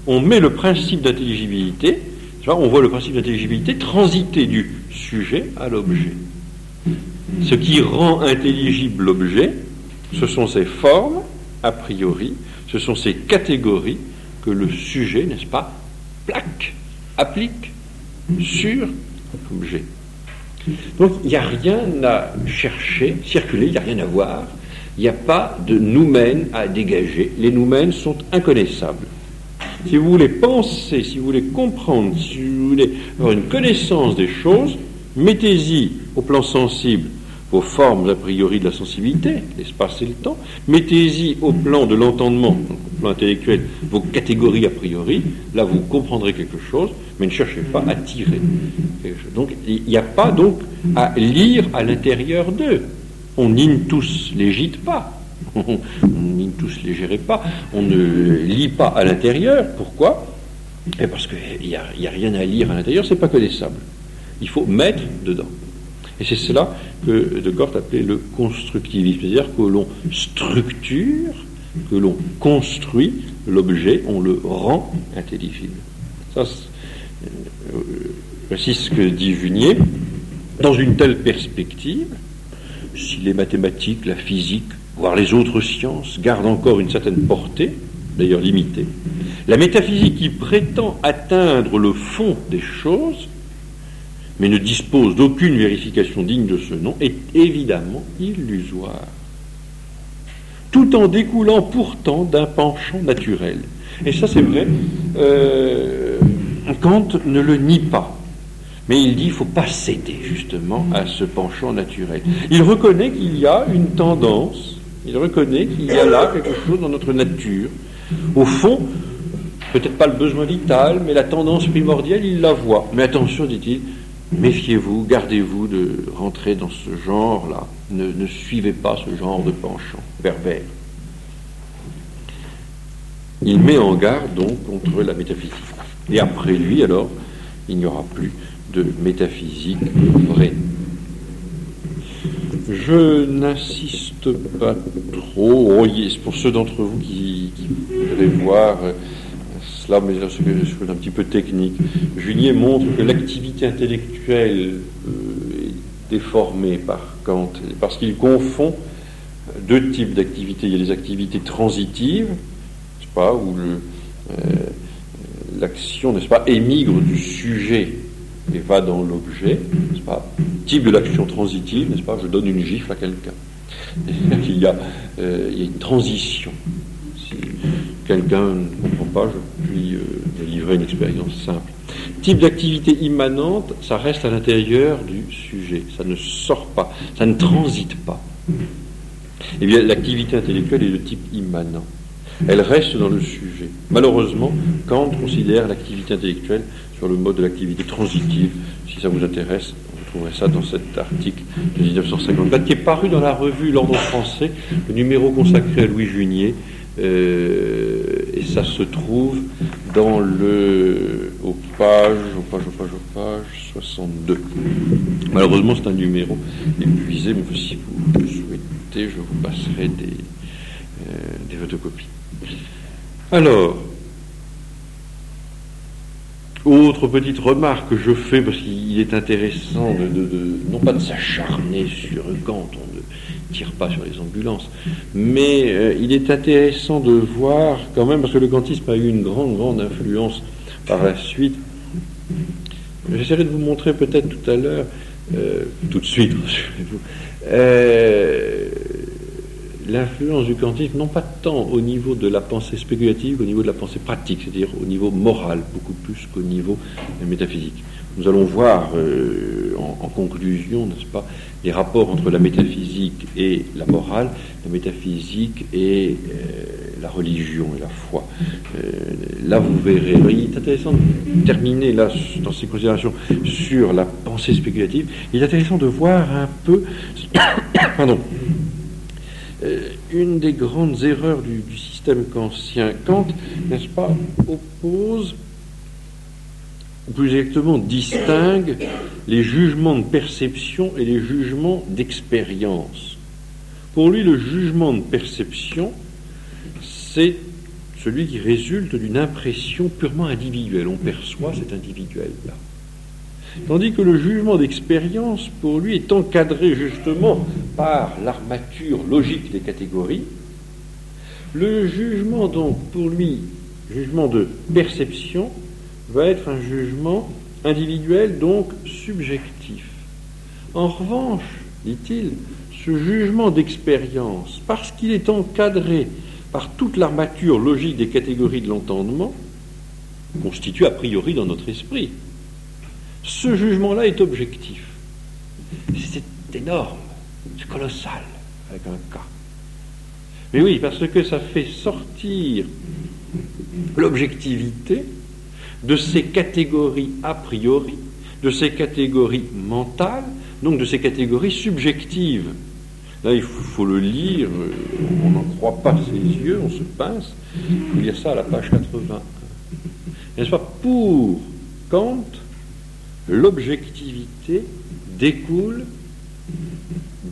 On met le principe d'intelligibilité, on voit le principe d'intelligibilité transiter du sujet à l'objet. Ce qui rend intelligible l'objet, ce sont ces formes, a priori, ce sont ces catégories que le sujet, n'est-ce pas, plaque, applique sur l'objet. Donc il n'y a rien à chercher, circuler, il n'y a rien à voir, il n'y a pas de noumène à dégager, les noumènes sont inconnaissables. Si vous voulez penser, si vous voulez comprendre, si vous voulez avoir une connaissance des choses, mettez-y au plan sensible vos formes a priori de la sensibilité, l'espace et le temps, mettez-y au plan de l'entendement, donc au plan intellectuel, vos catégories a priori, là vous comprendrez quelque chose, mais ne cherchez pas à tirer quelque chose. Donc il n'y a pas donc à lire à l'intérieur d'eux. On intus legit pas. On intus legere pas, on ne lit pas à l'intérieur. Pourquoi? Parce qu'il n'y a rien à lire à l'intérieur, c'est pas connaissable. Il faut mettre dedans. Et c'est cela que Descartes appelait le constructivisme, c'est-à-dire que l'on structure, que l'on construit l'objet, on le rend intelligible. Ça, voici ce que dit Junier. Dans une telle perspective, si les mathématiques, la physique, voire les autres sciences gardent encore une certaine portée, d'ailleurs limitée, la métaphysique qui prétend atteindre le fond des choses, mais ne dispose d'aucune vérification digne de ce nom, est évidemment illusoire, tout en découlant pourtant d'un penchant naturel. Et ça c'est vrai, Kant ne le nie pas, mais il dit qu'il ne faut pas céder justement à ce penchant naturel. Il reconnaît qu'il y a une tendance, il reconnaît qu'il y a là quelque chose dans notre nature. Au fond, peut-être pas le besoin vital, mais la tendance primordiale, il la voit. Mais attention, dit-il, méfiez-vous, gardez-vous de rentrer dans ce genre-là. Ne suivez pas ce genre de penchant pervers. Il met en garde donc contre la métaphysique. Et après lui, alors, il n'y aura plus de métaphysique vraie. Je n'insiste pas trop. Pour ceux d'entre vous qui voudraient voir cela, mais c'est quelque chose d'un petit peu technique. Junier montre que l'activité intellectuelle est déformée par Kant, parce qu'il confond deux types d'activités. Il y a les activités transitives, n'est-ce pas, où l'action, n'est-ce pas, émigre du sujet et va dans l'objet, n'est-ce pas, type de l'action transitive, n'est-ce pas, je donne une gifle à quelqu'un. Il y a une transition. Si quelqu'un ne comprend pas, je puis livrer une expérience simple. Type d'activité immanente, ça reste à l'intérieur du sujet, ça ne sort pas, ça ne transite pas. Eh bien, l'activité intellectuelle est de type immanent. Elle reste dans le sujet. Malheureusement, Kant considère l'activité intellectuelle sur le mode de l'activité transitive. Si ça vous intéresse, vous trouverez ça dans cet article de 1954 qui est paru dans la revue L'Ordre français, le numéro consacré à Louis Junier, et ça se trouve dans aux pages 62. Malheureusement, c'est un numéro épuisé, mais si vous souhaitez, je vous passerai des photocopies. Alors, autre petite remarque que je fais, parce qu'il est intéressant non pas de s'acharner sur Kant, on ne tire pas sur les ambulances, mais il est intéressant de voir quand même, parce que le kantisme a eu une grande influence par la suite. J'essaierai de vous montrer peut-être tout à l'heure, tout de suite, rassurez-vous, l'influence du kantisme, non pas tant au niveau de la pensée spéculative qu'au niveau de la pensée pratique, c'est-à-dire au niveau moral, beaucoup plus qu'au niveau métaphysique. Nous allons voir en conclusion, n'est-ce pas, les rapports entre la métaphysique et la morale, la métaphysique et la religion et la foi. Là, vous verrez. Alors, il est intéressant de terminer là, dans ces considérations sur la pensée spéculative. Il est intéressant de voir un peu pardon, une des grandes erreurs du système kantien. Kant, n'est-ce pas, oppose, ou plus exactement distingue les jugements de perception et les jugements d'expérience. Pour lui, le jugement de perception, c'est celui qui résulte d'une impression purement individuelle. On perçoit cet individuel-là. Tandis que le jugement d'expérience, pour lui, est encadré justement par l'armature logique des catégories. Le jugement, donc, pour lui, jugement de perception, va être un jugement individuel, donc subjectif. En revanche, dit-il, ce jugement d'expérience, parce qu'il est encadré par toute l'armature logique des catégories de l'entendement, constitue a priori dans notre esprit. Ce jugement-là est objectif. C'est énorme, c'est colossal, avec un cas. Mais oui, parce que ça fait sortir l'objectivité de ces catégories a priori, de ces catégories mentales, donc de ces catégories subjectives. Là, il faut le lire, on n'en croit pas ses yeux, on se pince. Il faut lire ça à la page 81. N'est-ce pas? Pour Kant, l'objectivité découle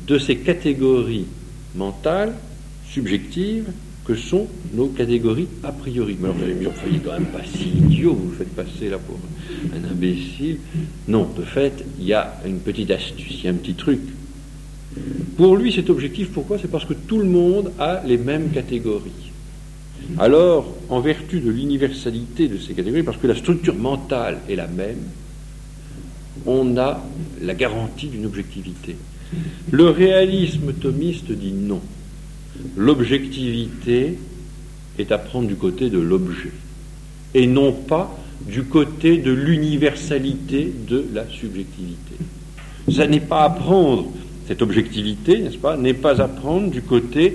de ces catégories mentales, subjectives, que sont nos catégories a priori. Mais alors vous allez me dire, il n'est quand même pas si idiot, vous le faites passer là pour un imbécile. Non, de fait, il y a une petite astuce, il y a un petit truc. Pour lui, c'est objectif, pourquoi? C'est parce que tout le monde a les mêmes catégories. Alors, en vertu de l'universalité de ces catégories, parce que la structure mentale est la même, on a la garantie d'une objectivité. Le réalisme thomiste dit non. L'objectivité est à prendre du côté de l'objet, et non pas du côté de l'universalité de la subjectivité. Ça n'est pas à prendre, cette objectivité, n'est-ce pas, n'est pas à prendre du côté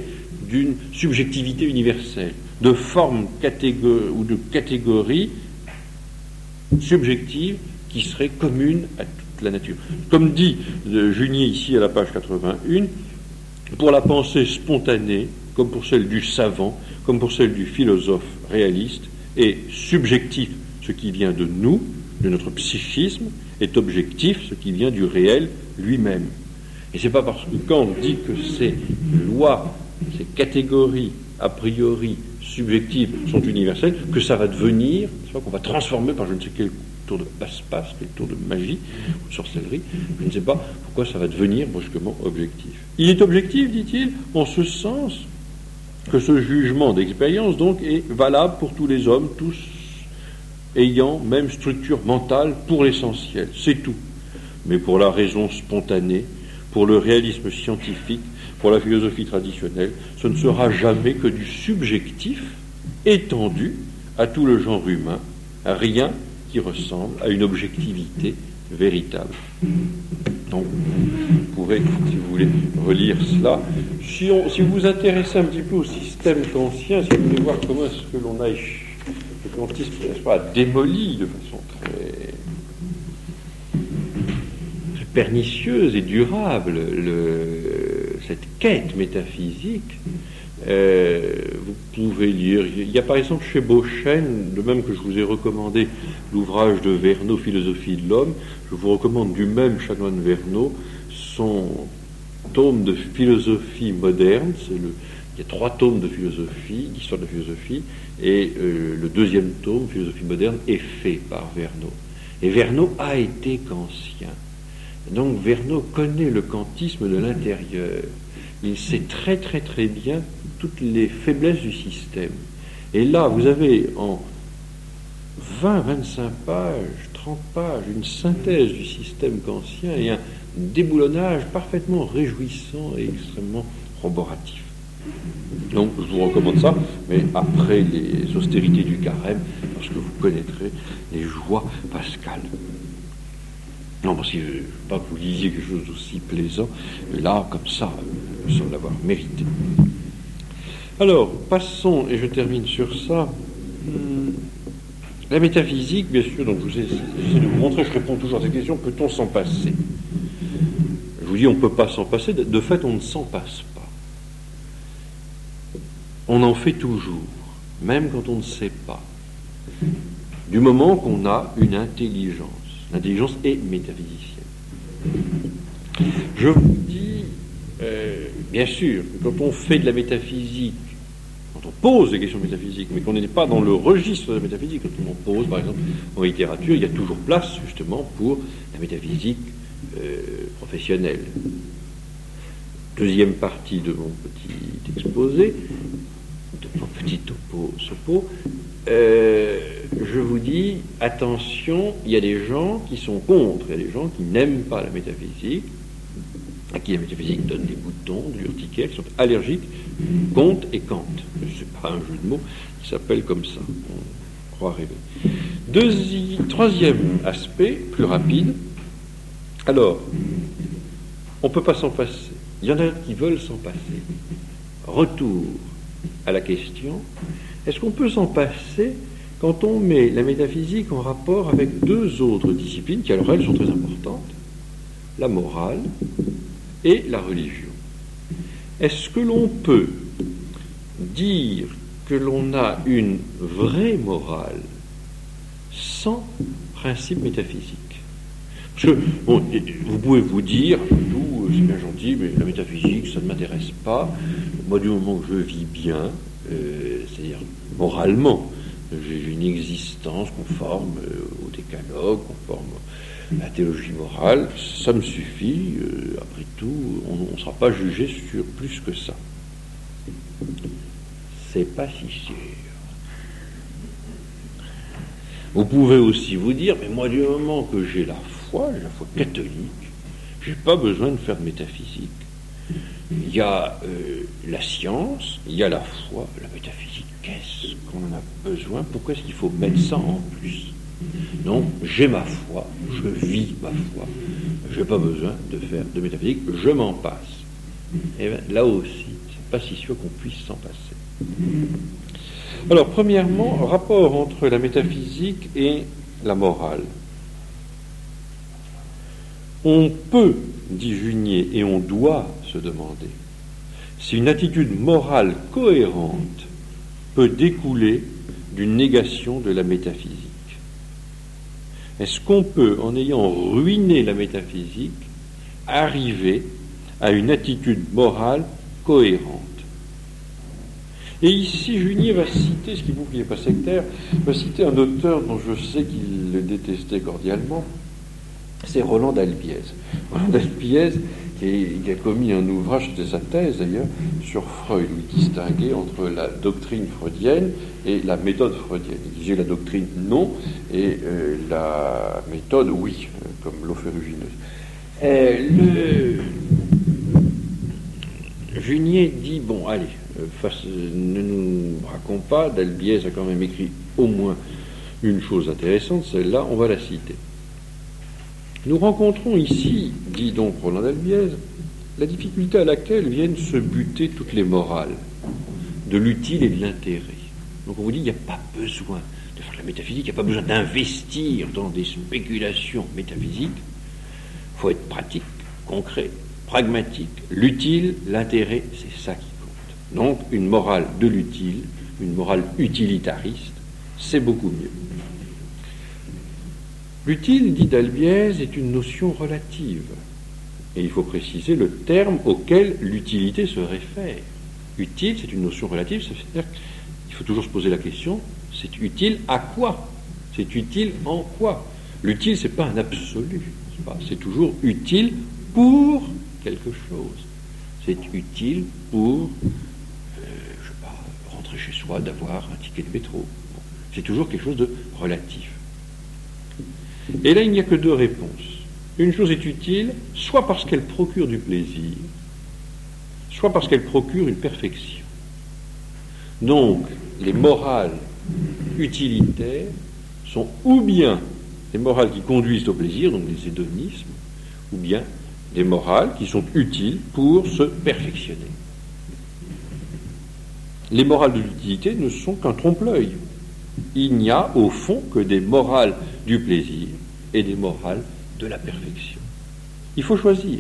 d'une subjectivité universelle, de forme ou de catégorie subjective qui serait commune à toute la nature. Comme dit Junier ici à la page 81, pour la pensée spontanée, comme pour celle du savant, comme pour celle du philosophe réaliste, est subjectif ce qui vient de nous, de notre psychisme, est objectif ce qui vient du réel lui-même. Et c'est pas parce que Kant dit que ces lois, ces catégories a priori subjectives sont universelles que ça va devenir, c'est pas qu'on va transformer par je ne sais quel tour de passe-passe, quel tour de magie ou de sorcellerie, je ne sais pas pourquoi ça va devenir brusquement objectif. Il est objectif, dit-il, en ce sens que ce jugement d'expérience donc est valable pour tous les hommes, tous ayant même structure mentale pour l'essentiel, c'est tout. Mais pour la raison spontanée, pour le réalisme scientifique, pour la philosophie traditionnelle, ce ne sera jamais que du subjectif étendu à tout le genre humain, rien qui ressemble à une objectivité véritable. Donc, vous pourrez, si vous voulez, relire cela. Si vous vous intéressez un petit peu au système kantien, si vous voulez voir comment est-ce que l'on a le kantisme, n'est-ce pas, démoli de façon très pernicieuse et durable cette quête métaphysique, vous pouvez lire. Il y a par exemple chez Beauchesne, de même que je vous ai recommandé l'ouvrage de Verneau, Philosophie de l'homme, je vous recommande du même chanoine Verneau son tome de philosophie moderne. Il y a 3 tomes de philosophie, d'histoire de la philosophie, et le 2e tome, Philosophie moderne, est fait par Verneau. Et Verneau a été kantien. Donc Verneau connaît le kantisme de l'intérieur. Il sait très très très bien toutes les faiblesses du système. Et là, vous avez en 20, 25 pages, 30 pages, une synthèse du système kantien et un déboulonnage parfaitement réjouissant et extrêmement roboratif. Donc je vous recommande ça, mais après les austérités du carême, parce que vous connaîtrez les joies pascales. Non, parce que je ne veux pas que vous lisiez quelque chose d'aussi plaisant, là, comme ça, sans l'avoir mérité. Alors, passons, et je termine sur ça. La métaphysique, bien sûr, donc j'essaie de vous montrer, je réponds toujours à cette question, peut-on s'en passer? Je vous dis, on ne peut pas s'en passer, de fait, on ne s'en passe pas. On en fait toujours, même quand on ne sait pas. Du moment qu'on a une intelligence. L'intelligence est métaphysicienne. Je vous dis, bien sûr, que quand on fait de la métaphysique, quand on pose des questions métaphysiques, mais qu'on n'est pas dans le registre de la métaphysique, quand on en pose, par exemple, en littérature, il y a toujours place, justement, pour la métaphysique professionnelle. Deuxième partie de mon petit exposé, de mon petit topo, je vous dis, attention, il y a des gens qui sont contre, il y a des gens qui n'aiment pas la métaphysique, à qui la métaphysique donne des boutons, de l'urticaire, qui sont allergiques, Comte et Kant. Ce n'est pas un jeu de mots, il s'appelle comme ça, on croit rêver. Troisième aspect, plus rapide, alors, on ne peut pas s'en passer. Il y en a qui veulent s'en passer. Retour à la question, est-ce qu'on peut s'en passer quand on met la métaphysique en rapport avec 2 autres disciplines qui, alors elles, sont très importantes, la morale et la religion? Est-ce que l'on peut dire que l'on a une vraie morale sans principe métaphysique? Parce que, bon, vous pouvez vous dire, tout, c'est bien gentil, mais la métaphysique, ça ne m'intéresse pas. Moi, du moment que je vis bien, c'est-à-dire moralement, j'ai une existence conforme au décalogue, conforme à la théologie morale, ça me suffit. Après tout, on ne sera pas jugé sur plus que ça. C'est pas si sûr. Vous pouvez aussi vous dire, mais moi, du moment que j'ai la foi catholique, j'ai pas besoin de faire de métaphysique. Il y a la science, il y a la foi, la métaphysique. Qu'est-ce qu'on en a besoin? Pourquoi est-ce qu'il faut mettre ça en plus? Donc, j'ai ma foi, je vis ma foi. Je n'ai pas besoin de faire de métaphysique, je m'en passe. Et bien, là aussi, c'est pas si sûr qu'on puisse s'en passer. Alors, premièrement, rapport entre la métaphysique et la morale. On peut, dit Junier, et on doit se demander si une attitude morale cohérente peut découler d'une négation de la métaphysique. Est-ce qu'on peut, en ayant ruiné la métaphysique, arriver à une attitude morale cohérente? Et ici, Junier va citer, ce qui prouve qu'il n'est pas sectaire, va citer un auteur dont je sais qu'il le détestait cordialement, c'est Roland d'Albiez. Roland d'Albiez, qui a commis un ouvrage, c'était sa thèse d'ailleurs, sur Freud, où il distinguait entre la doctrine freudienne et la méthode freudienne. Il disait la doctrine non, et la méthode oui, comme l'eau ferrugineuse. Junier dit, bon, allez, ne nous braquons pas, d'Albiez a quand même écrit au moins une chose intéressante, celle-là, on va la citer. Nous rencontrons ici, dit donc Roland d'Albiez, la difficulté à laquelle viennent se buter toutes les morales, de l'utile et de l'intérêt. Donc on vous dit, il n'y a pas besoin de faire de la métaphysique, il n'y a pas besoin d'investir dans des spéculations métaphysiques. Il faut être pratique, concret, pragmatique. L'utile, l'intérêt, c'est ça qui compte. Donc une morale de l'utile, une morale utilitariste, c'est beaucoup mieux. L'utile, dit d'Albiez, est une notion relative. Et il faut préciser le terme auquel l'utilité se réfère. Utile, c'est une notion relative, c'est-à-dire qu'il faut toujours se poser la question, c'est utile à quoi? C'est utile en quoi? L'utile, c'est pas un absolu, c'est toujours utile pour quelque chose. C'est utile pour, rentrer chez soi, d'avoir un ticket de métro. Bon. C'est toujours quelque chose de relatif. Et là, il n'y a que deux réponses. Une chose est utile, soit parce qu'elle procure du plaisir, soit parce qu'elle procure une perfection. Donc, les morales utilitaires sont ou bien des morales qui conduisent au plaisir, donc les hédonismes, ou bien des morales qui sont utiles pour se perfectionner. Les morales de l'utilité ne sont qu'un trompe-l'œil. Il n'y a au fond que des morales du plaisir et des morales de la perfection. Il faut choisir.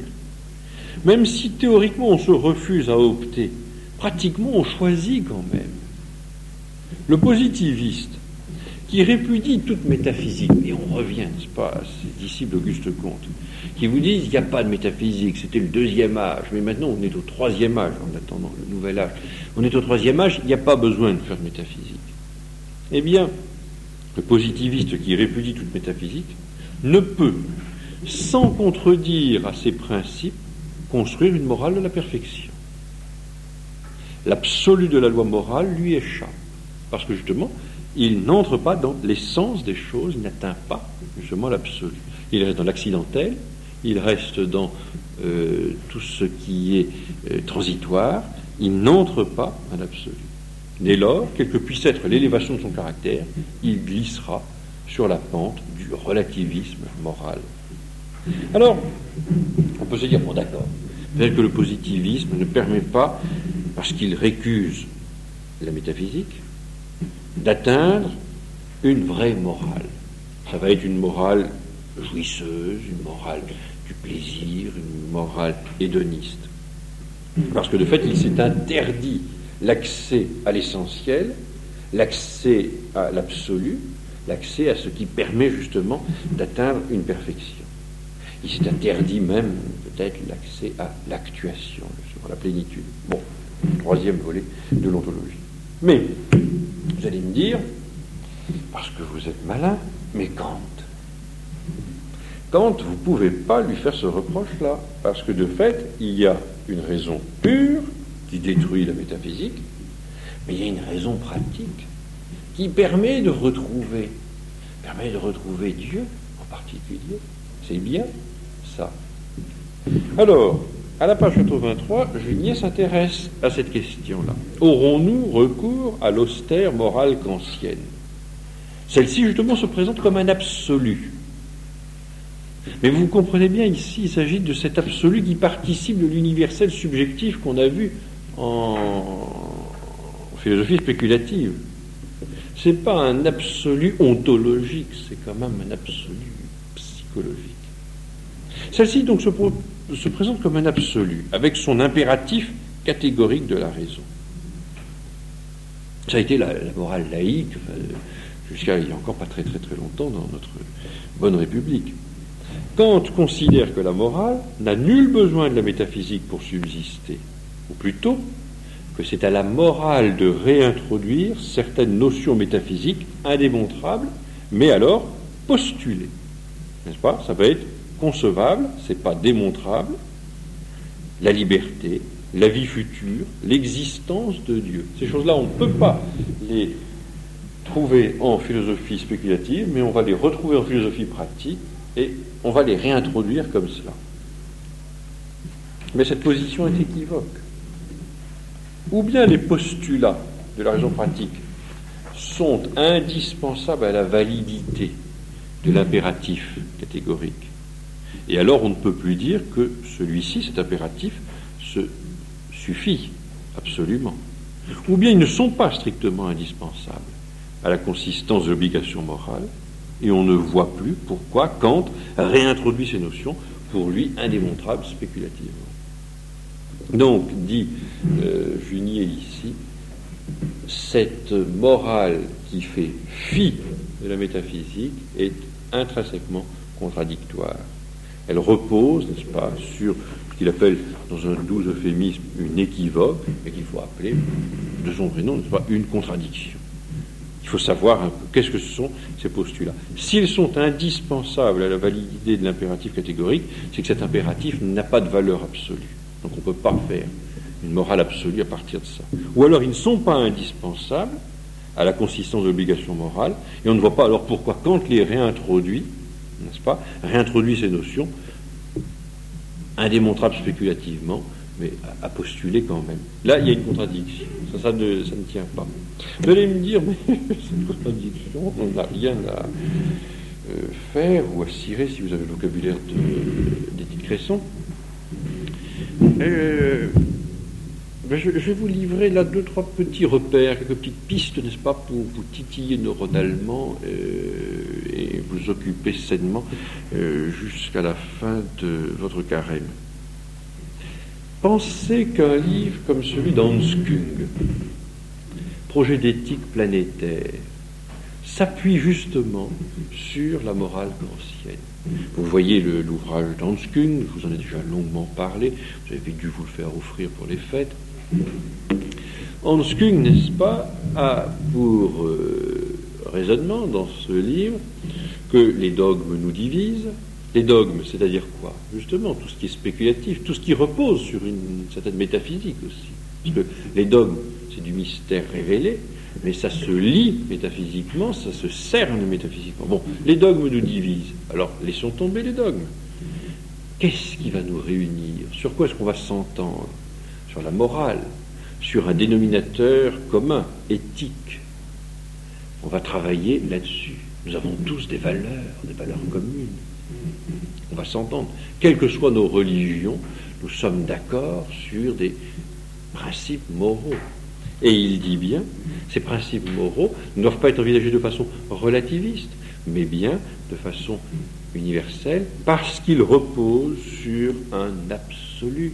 Même si théoriquement on se refuse à opter, pratiquement on choisit quand même. Le positiviste, qui répudie toute métaphysique, et on revient, n'est-ce pas, à ces disciples d'Auguste Comte, qui vous disent il n'y a pas de métaphysique, c'était le deuxième âge, mais maintenant on est au troisième âge, en attendant le nouvel âge. On est au troisième âge, il n'y a pas besoin de faire de métaphysique. Eh bien, le positiviste qui répudie toute métaphysique ne peut, sans contredire à ses principes, construire une morale de la perfection. L'absolu de la loi morale lui échappe, parce que justement, il n'entre pas dans l'essence des choses, il n'atteint pas justement l'absolu. Il reste dans l'accidentel, il reste dans tout ce qui est transitoire, il n'entre pas dans l'absolu. Dès lors, quelle que puisse être l'élévation de son caractère, il glissera sur la pente du relativisme moral. Alors, on peut se dire, bon d'accord, peut-être que le positivisme ne permet pas, parce qu'il récuse la métaphysique, d'atteindre une vraie morale. Ça va être une morale jouisseuse, une morale du plaisir, une morale hédoniste. Parce que de fait, il s'est interdit l'accès à l'essentiel, l'accès à l'absolu, l'accès à ce qui permet justement d'atteindre une perfection. Il s'est interdit même peut-être l'accès à l'actuation, à la plénitude. Bon, troisième volet de l'ontologie. Mais, vous allez me dire, parce que vous êtes malin, mais Kant, vous ne pouvez pas lui faire ce reproche-là, parce que de fait, il y a une raison pure qui détruit la métaphysique, mais il y a une raison pratique qui permet de retrouver Dieu en particulier. C'est bien ça. Alors, à la page 83, Junier s'intéresse à cette question-là. Aurons-nous recours à l'austère morale kantienne? Celle-ci, justement, se présente comme un absolu. Mais vous comprenez bien, ici, il s'agit de cet absolu qui participe de l'universel subjectif qu'on a vu en philosophie spéculative. Ce n'est pas un absolu ontologique, c'est quand même un absolu psychologique. Celle-ci, donc, se présente comme un absolu, avec son impératif catégorique de la raison. Ça a été la morale laïque, jusqu'à il n'y a encore pas très longtemps dans notre bonne République. Kant considère que la morale n'a nul besoin de la métaphysique pour subsister, ou plutôt que c'est à la morale de réintroduire certaines notions métaphysiques indémontrables, mais alors postulées. N'est-ce pas? Ça va être concevable, c'est pas démontrable, la liberté, la vie future, l'existence de Dieu. Ces choses-là, on ne peut pas les trouver en philosophie spéculative, mais on va les retrouver en philosophie pratique et on va les réintroduire comme cela. Mais cette position est équivoque. Ou bien les postulats de la raison pratique sont indispensables à la validité de l'impératif catégorique. Et alors on ne peut plus dire que celui-ci, cet impératif, se suffit absolument. Ou bien ils ne sont pas strictement indispensables à la consistance de l'obligation morale, et on ne voit plus pourquoi Kant réintroduit ces notions, pour lui indémontrables spéculativement. Donc, dit Junier ici, cette morale qui fait fi de la métaphysique est intrinsèquement contradictoire. Elle repose, n'est-ce pas, sur ce qu'il appelle, dans un doux euphémisme, une équivoque, et qu'il faut appeler de son vrai nom, n'est-ce pas, une contradiction. Il faut savoir un peu qu'est-ce que ce sont ces postulats. S'ils sont indispensables à la validité de l'impératif catégorique, c'est que cet impératif n'a pas de valeur absolue. Donc on ne peut pas faire une morale absolue à partir de ça. Ou alors ils ne sont pas indispensables à la consistance de l'obligation morale, et on ne voit pas alors pourquoi Kant les réintroduit, n'est-ce pas, réintroduit ces notions, indémontrables spéculativement, mais à postuler quand même. Là, il y a une contradiction. Ça ne tient pas. Vous allez me dire, mais cette contradiction, on n'a rien à faire ou à cirer, si vous avez le vocabulaire d'Édith Cresson. Je vais vous livrer là 2-3 petits repères, quelques petites pistes, n'est-ce pas, pour vous titiller neuronalement et vous occuper sainement jusqu'à la fin de votre carême. Pensez qu'un livre comme celui d'Hans Kung, Projet d'éthique planétaire, s'appuie justement sur la morale kantienne. Vous voyez l'ouvrage d'Hans Kung, je vous en ai déjà longuement parlé, vous avez dû vous le faire offrir pour les fêtes. Hans Kung, n'est-ce pas, a pour raisonnement dans ce livre que les dogmes nous divisent. Les dogmes, c'est-à-dire quoi? Justement, tout ce qui est spéculatif, tout ce qui repose sur une certaine métaphysique aussi. Parce que les dogmes, c'est du mystère révélé, mais ça se lit métaphysiquement, ça se cerne métaphysiquement. Bon, les dogmes nous divisent, alors laissons tomber les dogmes. Qu'est-ce qui va nous réunir? Sur quoi est-ce qu'on va s'entendre? Sur la morale, sur un dénominateur commun, éthique. On va travailler là-dessus. Nous avons tous des valeurs communes. On va s'entendre. Quelles que soient nos religions, nous sommes d'accord sur des principes moraux. Et il dit bien, ces principes moraux ne doivent pas être envisagés de façon relativiste, mais bien de façon universelle, parce qu'ils reposent sur un absolu,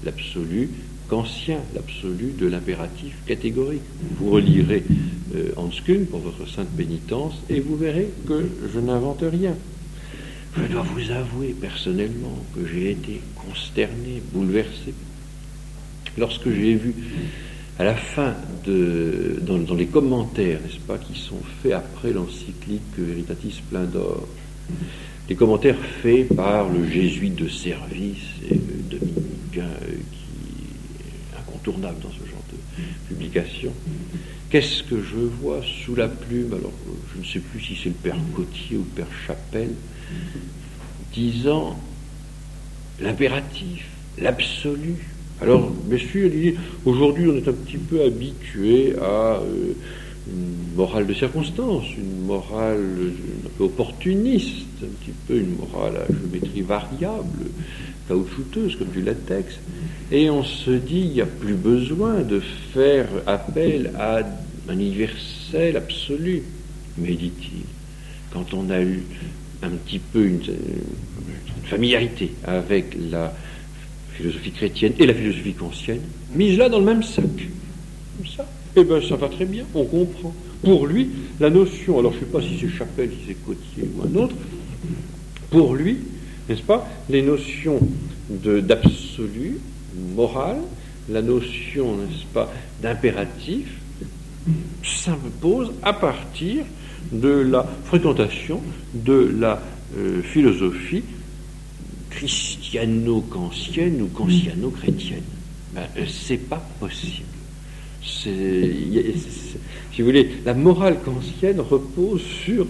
l'absolu kantien, l'absolu de l'impératif catégorique. Vous relirez Hans Kung pour votre sainte pénitence et vous verrez que je n'invente rien. Je dois vous avouer personnellement que j'ai été consterné, bouleversé, lorsque j'ai vu à la fin, dans les commentaires, n'est-ce pas, qui sont faits après l'encyclique Veritatis Splendor, les commentaires faits par le jésuite de service et le dominicain qui est incontournable dans ce genre de publication. Qu'est-ce que je vois sous la plume? Alors, je ne sais plus si c'est le père Cotier ou le père Chapelle, disant l'impératif, l'absolu. Alors, bien sûr, aujourd'hui, on est un petit peu habitué à une morale de circonstance, une morale un peu opportuniste, un petit peu une morale à géométrie variable, caoutchouteuse, comme du latex. Et on se dit, il n'y a plus besoin de faire appel à un universel absolu. Mais, dit-il, quand on a eu un petit peu une familiarité avec la philosophie chrétienne et la philosophie kantienne, mise là dans le même sac. Comme ça. Eh bien, ça va très bien, on comprend. Pour lui, la notion, alors je ne sais pas si c'est Chapelle, si c'est Cotier ou un autre, pour lui, n'est-ce pas, les notions d'absolu, moral, la notion, n'est-ce pas, d'impératif, s'impose à partir de la fréquentation de la philosophie christiano-kantienne ou kantiano-chrétienne. Ben, c'est pas possible. Si vous voulez, la morale kantienne repose sur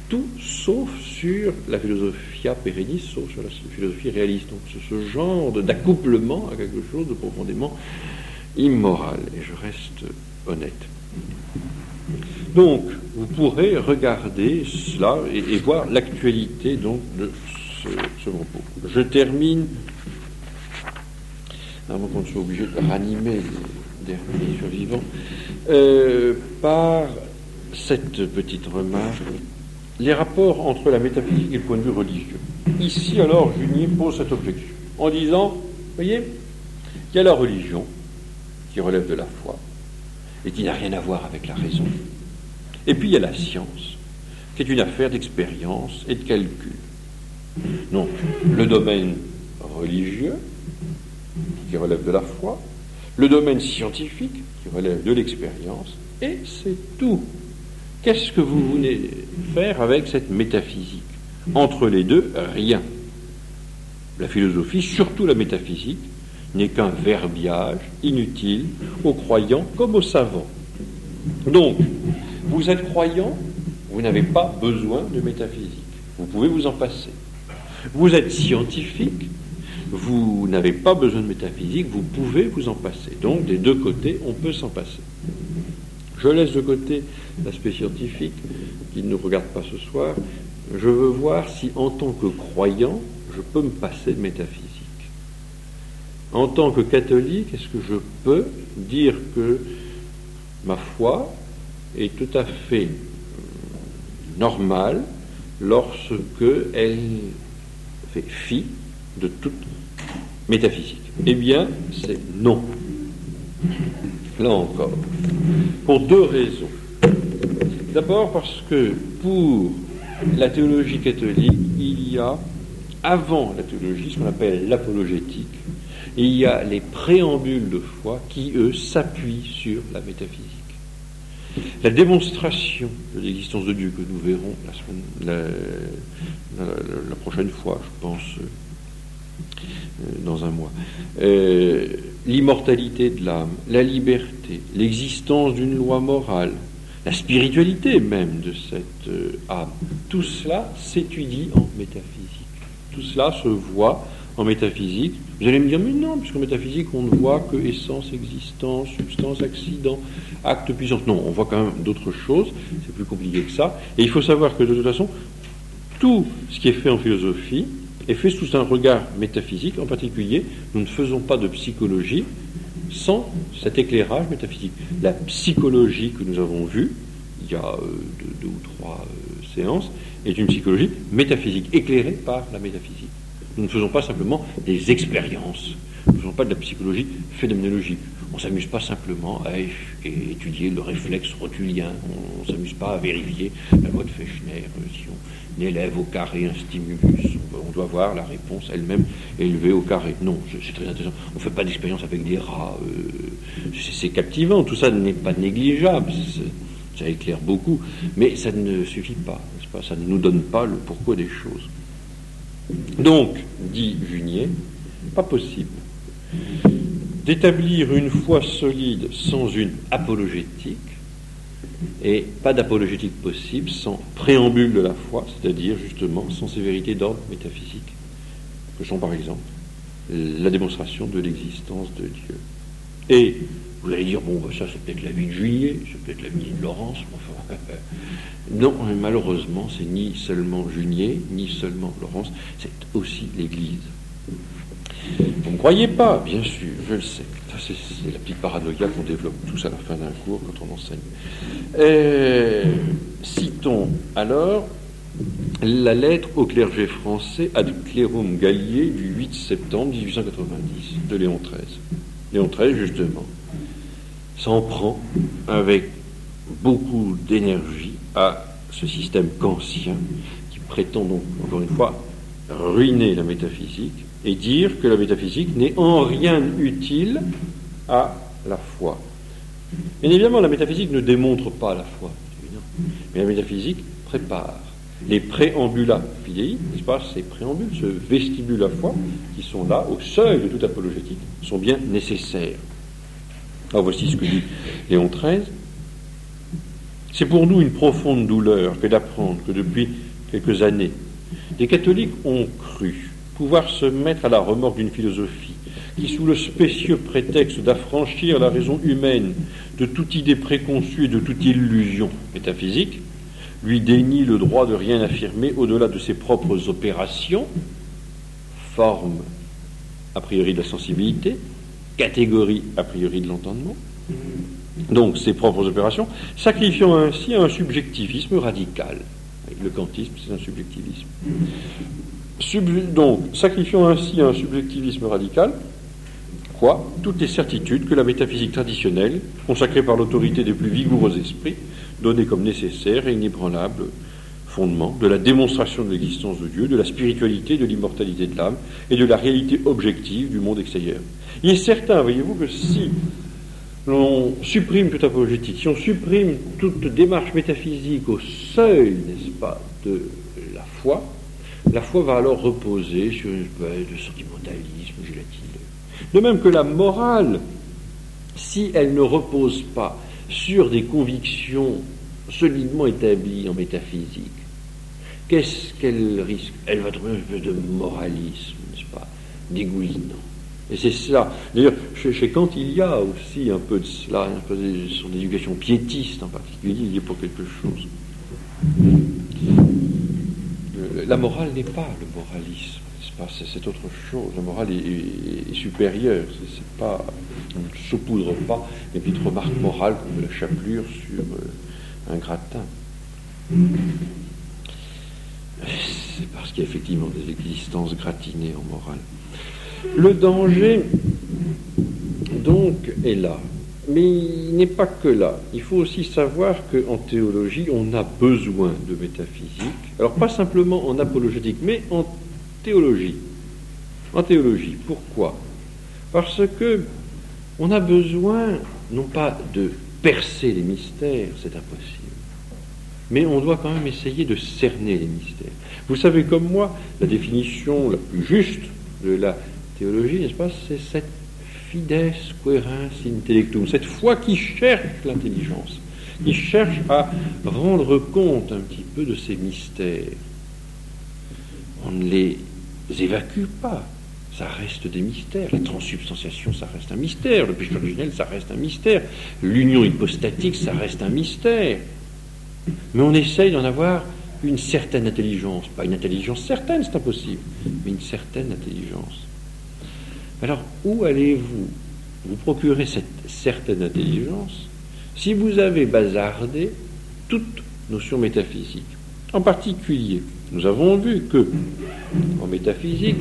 tout sauf sur la philosophia perennis, sauf sur la philosophie réaliste. Donc c'est ce genre d'accouplement à quelque chose de profondément immoral. Et je reste honnête. Donc, vous pourrez regarder cela et voir l'actualité donc de ce propos. Je termine, avant qu'on soit obligé de ranimer les derniers survivants, par cette petite remarque, les rapports entre la métaphysique et le point de vue religieux. Ici, alors, Junier pose cette objection, en disant, vous voyez, il y a la religion, qui relève de la foi, et qui n'a rien à voir avec la raison. Et puis il y a la science, qui est une affaire d'expérience et de calcul. Donc, le domaine religieux, qui relève de la foi, le domaine scientifique, qui relève de l'expérience, et c'est tout. Qu'est-ce que vous voulez faire avec cette métaphysique? Entre les deux, rien. La philosophie, surtout la métaphysique, n'est qu'un verbiage inutile aux croyants comme aux savants. Donc, vous êtes croyant, vous n'avez pas besoin de métaphysique. Vous pouvez vous en passer. Vous êtes scientifique, vous n'avez pas besoin de métaphysique, vous pouvez vous en passer. Donc, des deux côtés, on peut s'en passer. Je laisse de côté l'aspect scientifique, qui ne nous regarde pas ce soir. Je veux voir si, en tant que croyant, je peux me passer de métaphysique. En tant que catholique, est-ce que je peux dire que ma foi est tout à fait normale lorsque elle fait fi de toute métaphysique? Eh bien, c'est non. Là encore, pour deux raisons. D'abord parce que pour la théologie catholique, il y a, avant la théologie, ce qu'on appelle l'apologétique, et il y a les préambules de foi qui, eux, s'appuient sur la métaphysique. La démonstration de l'existence de Dieu que nous verrons la prochaine fois, je pense, dans un mois, l'immortalité de l'âme, la liberté, l'existence d'une loi morale, la spiritualité même de cette âme, tout cela s'étudie en métaphysique. Tout cela se voit en métaphysique. Vous allez me dire, mais non, puisqu'en métaphysique, on ne voit que essence, existence, substance, accident, acte, puissance. Non, on voit quand même d'autres choses, c'est plus compliqué que ça. Et il faut savoir que, de toute façon, tout ce qui est fait en philosophie est fait sous un regard métaphysique. En particulier, nous ne faisons pas de psychologie sans cet éclairage métaphysique. La psychologie que nous avons vue, il y a deux ou trois séances, est une psychologie métaphysique, éclairée par la métaphysique. Nous ne faisons pas simplement des expériences, nous ne faisons pas de la psychologie phénoménologique. On ne s'amuse pas simplement à étudier le réflexe rotulien, on ne s'amuse pas à vérifier la loi de Fechner, si on élève au carré un stimulus, on doit voir la réponse elle-même élevée au carré. Non, c'est très intéressant. On ne fait pas d'expérience avec des rats, c'est captivant, tout ça n'est pas négligeable, ça éclaire beaucoup, mais ça ne suffit pas, n'est-ce pas? Ça ne nous donne pas le pourquoi des choses. Donc, dit Junier, pas possible d'établir une foi solide sans une apologétique, et pas d'apologétique possible sans préambule de la foi, c'est-à-dire justement sans ces vérités d'ordre métaphysique, que sont par exemple la démonstration de l'existence de Dieu. Et vous allez dire, bon, ça c'est peut-être la vie de Junier, c'est peut-être la vie de Laurence, enfin, non, malheureusement, c'est ni seulement Junier, ni seulement Laurence, c'est aussi l'Église. Vous ne croyez pas, bien sûr, je le sais. Ça, c'est la petite paranoïa qu'on développe tous à la fin d'un cours quand on enseigne. Citons alors la lettre au clergé français ad clerum Gallier du 8 septembre 1890 de Léon XIII. Léon XIII, justement, s'en prend avec beaucoup d'énergie à ce système kantien qui prétend donc, encore une fois, ruiner la métaphysique et dire que la métaphysique n'est en rien utile à la foi. Bien évidemment, la métaphysique ne démontre pas la foi, mais la métaphysique prépare. Les préambula fidei, n'est-ce pas, ces préambules, ce vestibule à foi, qui sont là, au seuil de toute apologétique, sont bien nécessaires. Alors voici ce que dit Léon XIII. C'est pour nous une profonde douleur que d'apprendre que depuis quelques années, des catholiques ont cru pouvoir se mettre à la remorque d'une philosophie qui, sous le spécieux prétexte d'affranchir la raison humaine de toute idée préconçue et de toute illusion métaphysique, lui dénie le droit de rien affirmer au-delà de ses propres opérations, forme a priori de la sensibilité, catégorie a priori de l'entendement, donc ses propres opérations, sacrifiant ainsi à un subjectivisme radical. Le kantisme, c'est un subjectivisme. Donc, sacrifiant ainsi à un subjectivisme radical, quoi, toutes les certitudes que la métaphysique traditionnelle, consacrée par l'autorité des plus vigoureux esprits, donnait comme nécessaire et inébranlable fondement de la démonstration de l'existence de Dieu, de la spiritualité, de l'immortalité de l'âme et de la réalité objective du monde extérieur. Il est certain, voyez-vous, que si l'on supprime toute apologétique, si on supprime toute démarche métaphysique au seuil, n'est-ce pas, de la foi va alors reposer sur une espèce de sentimentalisme gélatineux. De même que la morale, si elle ne repose pas sur des convictions solidement établies en métaphysique, qu'est-ce qu'elle risque? Elle va trouver un espèce de moralisme, n'est-ce pas, dégoulinant. Et c'est cela. D'ailleurs, chez Kant, il y a aussi un peu de cela, un peu de son éducation piétiste en particulier, il y est pour quelque chose. La morale n'est pas le moralisme, n'est-ce pas? C'est autre chose. La morale est supérieure. C'est pas, on ne saupoudre pas des petites remarques morales comme de la chapelure sur un gratin. C'est parce qu'il y a effectivement des existences gratinées en morale. Le danger, donc, est là. Mais il n'est pas que là. Il faut aussi savoir qu'en théologie, on a besoin de métaphysique. Alors, pas simplement en apologétique, mais en théologie. En théologie. Pourquoi? Parce que on a besoin, non pas de percer les mystères, c'est impossible, mais on doit quand même essayer de cerner les mystères. Vous savez comme moi, la définition la plus juste de la théologie, n'est-ce pas, c'est cette fides querens intellectum, cette foi qui cherche l'intelligence, qui cherche à rendre compte un petit peu de ces mystères. On ne les évacue pas, ça reste des mystères. La transsubstantiation, ça reste un mystère. Le péché originel, ça reste un mystère. L'union hypostatique, ça reste un mystère. Mais on essaye d'en avoir une certaine intelligence. Pas une intelligence certaine, c'est impossible, mais une certaine intelligence. Alors, où allez-vous vous procurer cette certaine intelligence si vous avez bazardé toute notion métaphysique? En particulier, nous avons vu que, en métaphysique,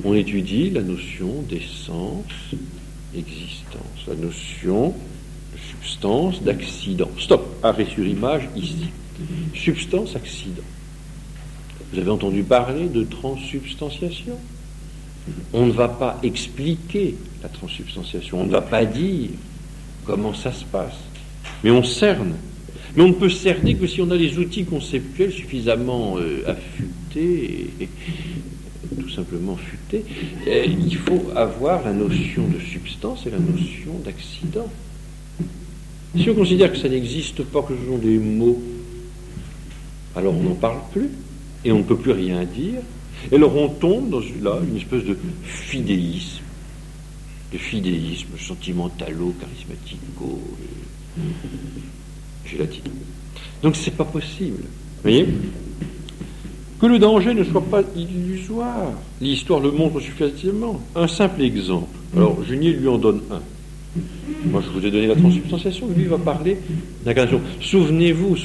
on étudie la notion d'essence, existence, la notion de substance, d'accident. Stop, arrêt sur image ici. Substance, accident. Vous avez entendu parler de transsubstantiation? On ne va pas expliquer la transsubstantiation, on ne va pas dire comment ça se passe, mais on cerne. Mais on ne peut cerner que si on a les outils conceptuels suffisamment affûtés et tout simplement futés. Il faut avoir la notion de substance et la notion d'accident. Si on considère que ça n'existe pas, que ce sont des mots, alors on n'en parle plus et on ne peut plus rien dire. Et alors on tombe dans une espèce de fidéisme sentimentalo-charismatico, gélatineux. Donc c'est pas possible. Vous voyez? Que le danger ne soit pas illusoire. L'histoire le montre suffisamment. Un simple exemple. Alors Junier lui en donne un. Moi je vous ai donné la transsubstantiation, lui va parler d'incarnation. Souvenez-vous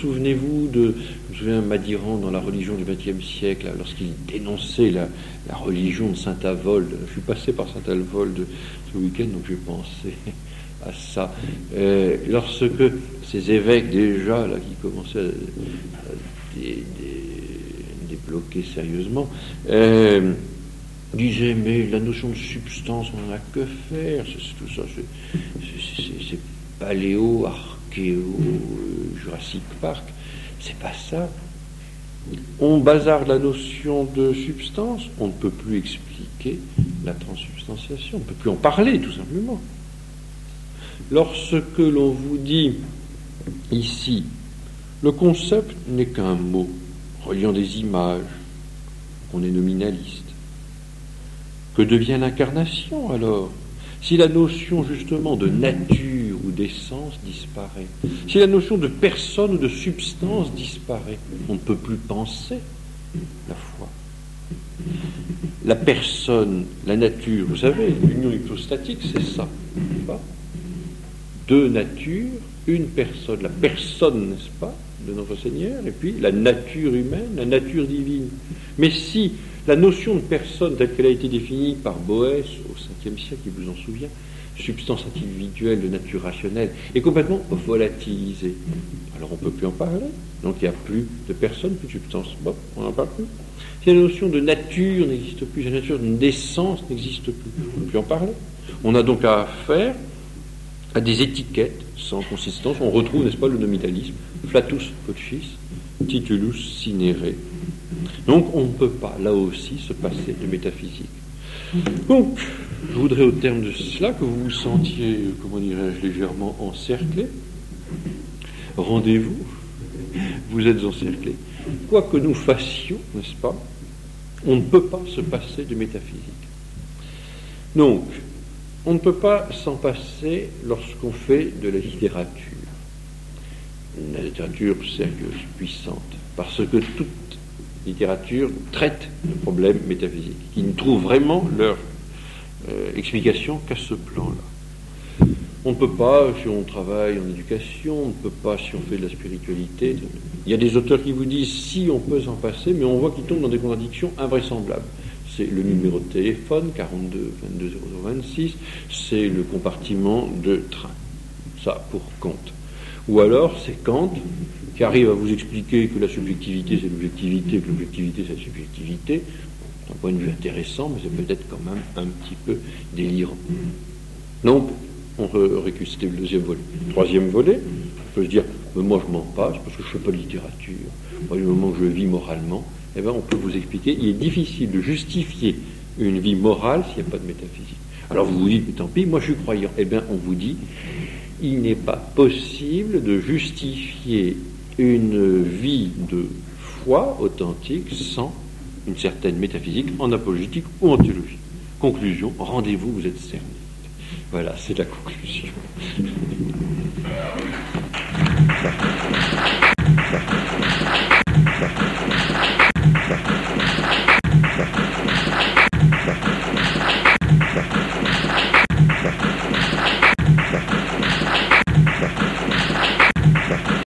de, je me souviens Madiran dans la religion du XXe siècle, lorsqu'il dénonçait la religion de Saint Avold. Je suis passé par Saint Avold ce week-end, donc j'ai pensé à ça. Lorsque ces évêques déjà là qui commençaient à débloquer sérieusement, disait mais la notion de substance on n'en a que faire, c'est tout ça, c'est paléo, archéo, Jurassic Park, c'est pas ça. On bazarde la notion de substance, on ne peut plus expliquer la transsubstantiation, on ne peut plus en parler tout simplement. Lorsque l'on vous dit ici le concept n'est qu'un mot reliant des images, on est nominaliste. Que devient l'incarnation alors? Si la notion justement de nature ou d'essence disparaît, si la notion de personne ou de substance disparaît, on ne peut plus penser la foi. La personne, la nature, vous savez, l'union hypostatique, c'est ça, n'est-ce pas? Deux natures, une personne, la personne, n'est-ce pas, de notre Seigneur, et puis la nature humaine, la nature divine. Mais si la notion de personne, telle qu'elle a été définie par Boès au 5e siècle, il vous en souvient, substance individuelle de nature rationnelle, est complètement volatilisée, alors on ne peut plus en parler. Donc il n'y a plus de personne, plus de substance. Bon, on n'en parle plus. Si la notion de nature n'existe plus, si la notion d'essence n'existe plus, on ne peut plus en parler. On a donc affaire à des étiquettes sans consistance. On retrouve, n'est-ce pas, le nominalisme, flatus vocis, titulus cinere. Donc on ne peut pas, là aussi, se passer de métaphysique. Donc, je voudrais au terme de cela que vous vous sentiez, comment dirais-je, légèrement encerclé. Rendez-vous, vous êtes encerclés. Quoi que nous fassions, n'est-ce pas, on ne peut pas se passer de métaphysique. Donc, on ne peut pas s'en passer lorsqu'on fait de la littérature. Une littérature sérieuse, puissante, parce que toute littérature traite de problèmes métaphysiques, qui ne trouvent vraiment leur explication qu'à ce plan-là. On ne peut pas, si on travaille en éducation, on ne peut pas, si on fait de la spiritualité. Il y a des auteurs qui vous disent si on peut s'en passer, mais on voit qu'ils tombent dans des contradictions invraisemblables. C'est le numéro de téléphone, 42 22 0026, c'est le compartiment de train. Ça, pour Kant. Ou alors, c'est Kant qui arrive à vous expliquer que la subjectivité, c'est l'objectivité, que l'objectivité, c'est la subjectivité. C'est un point de vue intéressant, mais c'est peut-être quand même un petit peu délirant. Donc, on récusite le deuxième volet. Troisième volet, on peut se dire, mais moi je m'en passe parce que je ne fais pas de littérature. Moi, du moment que je vis moralement, eh bien, on peut vous expliquer, il est difficile de justifier une vie morale s'il n'y a pas de métaphysique. Alors vous vous dites, mais tant pis, moi je suis croyant. Eh bien, on vous dit, il n'est pas possible de justifier une vie de foi authentique sans une certaine métaphysique en apologétique ou en théologie. Conclusion, rendez-vous, vous êtes cerné. Voilà, c'est la conclusion.